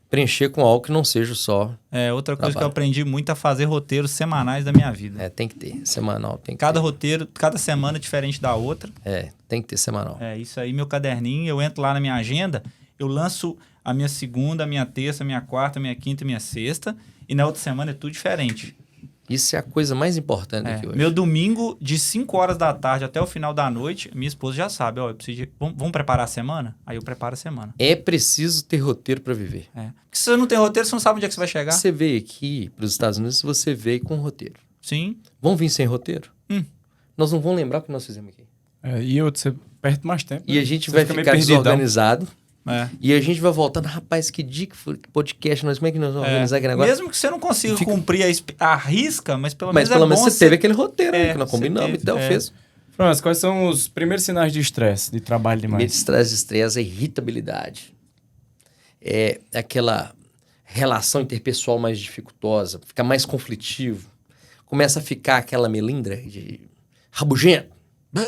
preencher com algo que não seja só outra coisa trabalho. que eu aprendi muito é fazer roteiros semanais da minha vida. Tem que ter, semanal. Tem que cada ter. roteiro, cada semana é diferente da outra. Tem que ter semanal. Isso aí, meu caderninho, eu entro lá na minha agenda, eu lanço a minha segunda, a minha terça, a minha quarta, a minha quinta e a minha sexta, e na outra semana é tudo diferente. Isso é a coisa mais importante aqui hoje. Meu domingo, de 5 horas da tarde até o final da noite, minha esposa já sabe, eu preciso vamos preparar a semana? Aí eu preparo a semana. É preciso ter roteiro para viver. Porque se você não tem roteiro, você não sabe onde é que você vai chegar. Você veio aqui para os Estados Unidos, você veio com roteiro. Sim. Vamos vir sem roteiro? Nós não vamos lembrar o que nós fizemos aqui. E você perde mais tempo. E a gente Você vai fica ficar meio perdidão. desorganizado. E a gente vai voltando, rapaz, que dia que foi, que podcast, como é que nós vamos organizar aquele negócio? Mesmo que você não consiga cumprir a risca, mas pelo menos você teve aquele roteiro que nós combinamos e tal, fez. Franz, quais são os primeiros sinais de estresse, de trabalho demais? Estresse é irritabilidade. É aquela relação interpessoal mais dificultosa, fica mais conflitivo. Começa a ficar aquela melindra de rabugento.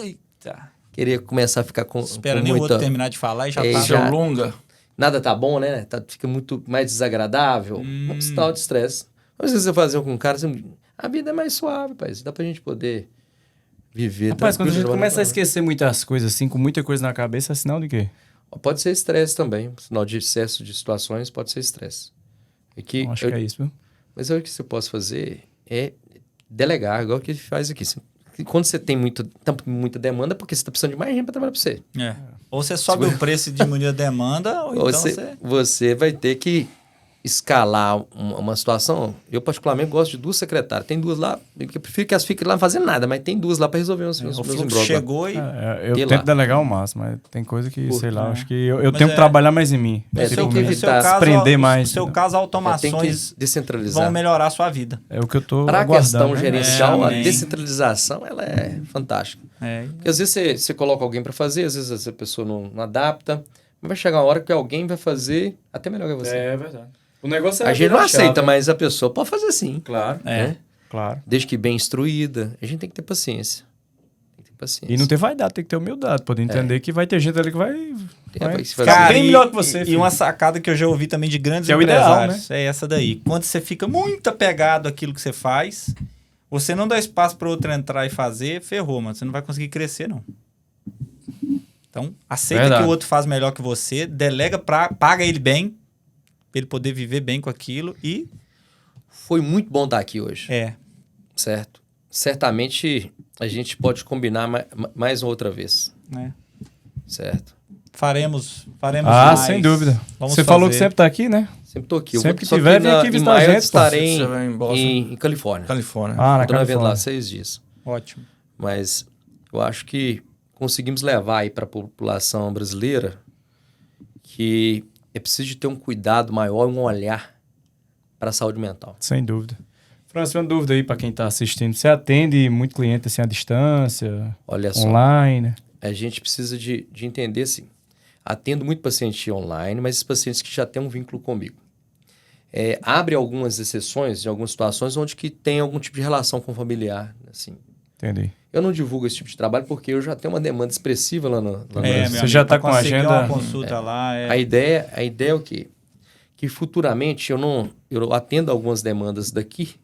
Eita. Querer começar a ficar com Espera com nem o muita... outro terminar de falar e já tá. já- longa. Nada tá bom, né? Fica muito mais desagradável. Um sinal de estresse. Às vezes você fazer com um cara, a vida é mais suave, pai. Dá pra gente poder viver Rapaz, quando a gente tranquilo, começa a esquecer muitas coisas, assim, com muita coisa na cabeça, é sinal de quê? Pode ser estresse também. Sinal de excesso de situações pode ser estresse. Eu acho que é isso, viu? Mas o que você pode fazer é delegar, igual que ele faz aqui. Quando você tem muita demanda, é porque você está precisando de mais gente para trabalhar para você. É. Ou você sobe o preço e diminui a demanda, ou então você vai ter que escalar uma situação. Eu, particularmente, gosto de 2 secretárias. Tem 2 lá, eu prefiro que elas fiquem lá fazendo nada, mas tem 2 lá para resolver os meus o fluxo imbróglios. chegou e... Eu tento delegar o máximo, mas tem coisa que, sei lá, acho que eu Mas tenho que trabalhar mais em mim. Tem que evitar aprender mais. No seu caso, Tem automações que descentralizar. vão melhorar a sua vida. É o que eu tô Para a aguardando, questão né? gerencial, a amém. descentralização ela é fantástica. Porque às vezes você coloca alguém para fazer, às vezes essa pessoa não adapta, mas vai chegar uma hora que alguém vai fazer até melhor que você. É verdade. O negócio é A gente não achar, aceita, né? mas a pessoa pode fazer sim. Claro, Né? claro. Desde que bem instruída. A gente tem que ter paciência. Tem que ter paciência. E não ter vaidade, tem que ter humildade, poder entender que vai ter gente ali que vai vai fazer ficar bem bem melhor que você. E filho. uma sacada que eu já ouvi também de grandes Que é o ideal, empresários é essa daí. Quando você fica muito apegado àquilo que você faz, você não dá espaço para outro entrar e fazer, ferrou, mano. Você não vai conseguir crescer, não. Então, aceita Verdade. que o outro faz melhor que você, delega, paga ele bem, pra ele poder viver bem com aquilo e... Foi muito bom estar aqui hoje. Certo? Certamente a gente pode combinar mais uma outra vez. né? Certo? Faremos mais. Sem dúvida. Vamos Você falou que fazer. sempre tá aqui, né? Sempre estou aqui. Sempre que Só tiver, vem aqui em visitar a maio gente, eu estarei Você vai em Boston? em Califórnia. Califórnia. Na Estou no evento lá Califórnia. 6 dias. Ótimo. Mas eu acho que conseguimos levar aí para a população brasileira que é preciso de ter um cuidado maior, um olhar para a saúde mental. Sem dúvida. Francis, uma dúvida aí para quem tá assistindo. Você atende muito cliente assim à distância, Olha só, online? a gente precisa de entender assim. Atendo muito paciente online, mas esses pacientes que já têm um vínculo comigo. Abre algumas exceções, em algumas situações, onde que tem algum tipo de relação com o familiar. Assim. Entendi. Eu não divulgo esse tipo de trabalho porque eu já tenho uma demanda expressiva lá no Meu Brasil. Você amigo, já tá pra com a conseguir agenda- uma consulta lá. A ideia é o quê? Que futuramente eu atendo algumas demandas daqui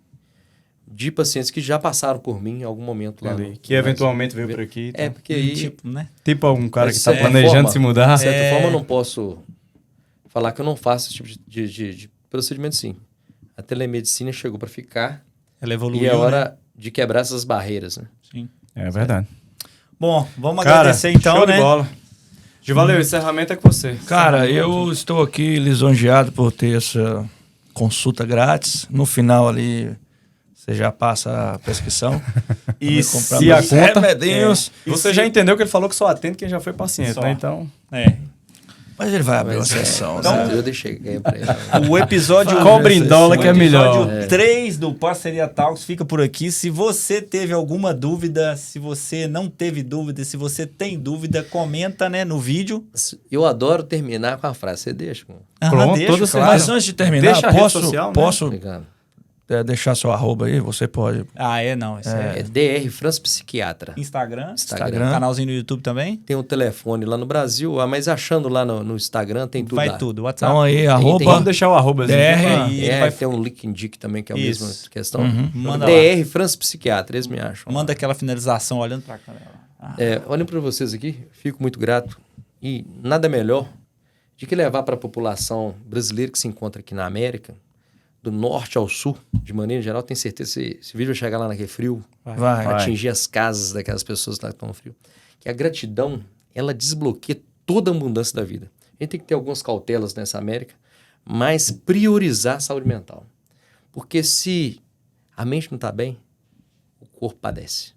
de pacientes que já passaram por mim em algum momento lá. Entendi. no Que eventualmente veio por aqui. É, porque aí, Tipo, né? Tipo algum cara Mas que tá de certa planejando forma- se mudar. de certa forma, eu não posso falar que eu não faço esse tipo de procedimento, sim. A telemedicina chegou para ficar Ela evoluiu, e é né? hora de quebrar essas barreiras, né? Sim. É verdade. Bom, vamos Cara, agradecer então, show né? de bola. Valeu, o encerramento é com você. Cara, eu estou aqui lisonjeado por ter essa consulta grátis. No final ali, você já passa a prescrição. E Vai comprar se a meus conta... remedinhos. Você já entendeu que ele falou que só atende quem já foi paciente, Só. né? Então... Mas ele vai abrir uma sessão, Então, né? eu deixei ganhar para ele. O episódio... Cobre em dólar o que é melhor. episódio 3 do Parceria Talks fica por aqui. Se você teve alguma dúvida, se você não teve dúvida, se você tem dúvida, comenta, né, no vídeo. Eu adoro terminar com a frase. Você deixa? Pronto, deixa, toda claro. Mas antes de terminar, Deixa a rede social, né? posso Obrigado. deixar seu arroba aí? Você pode. Não. Esse é DR Francis Psiquiatra. Instagram. Instagram. Canalzinho no YouTube também. Tem um telefone lá no Brasil, mas achando lá no Instagram tem tudo Vai lá. tudo. WhatsApp. Então aí, tem- arroba. Vamos deixar o arroba. DR. E ele vai... Tem um link indique também, que é a Isso. mesma questão. Manda lá. DR Francis Psiquiatra, eles me acham. Manda aquela finalização olhando pra câmera. Olhem para vocês aqui, fico muito grato. E nada melhor de que levar para a população brasileira que se encontra aqui na América, do norte ao sul, de maneira geral, tenho certeza que esse vídeo vai chegar lá naquele frio, Vai. atingir as casas daquelas pessoas lá que estão no frio. Que a gratidão, ela desbloqueia toda a abundância da vida. A gente tem que ter algumas cautelas nessa América, mas priorizar a saúde mental. Porque se a mente não está bem, o corpo padece.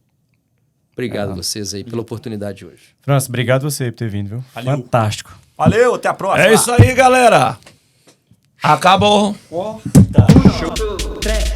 Obrigado a vocês aí pela oportunidade de hoje. Francis, obrigado você por ter vindo, viu? Valeu. Fantástico. Valeu, até a próxima. É isso aí, galera. Acabou. Corta. Três.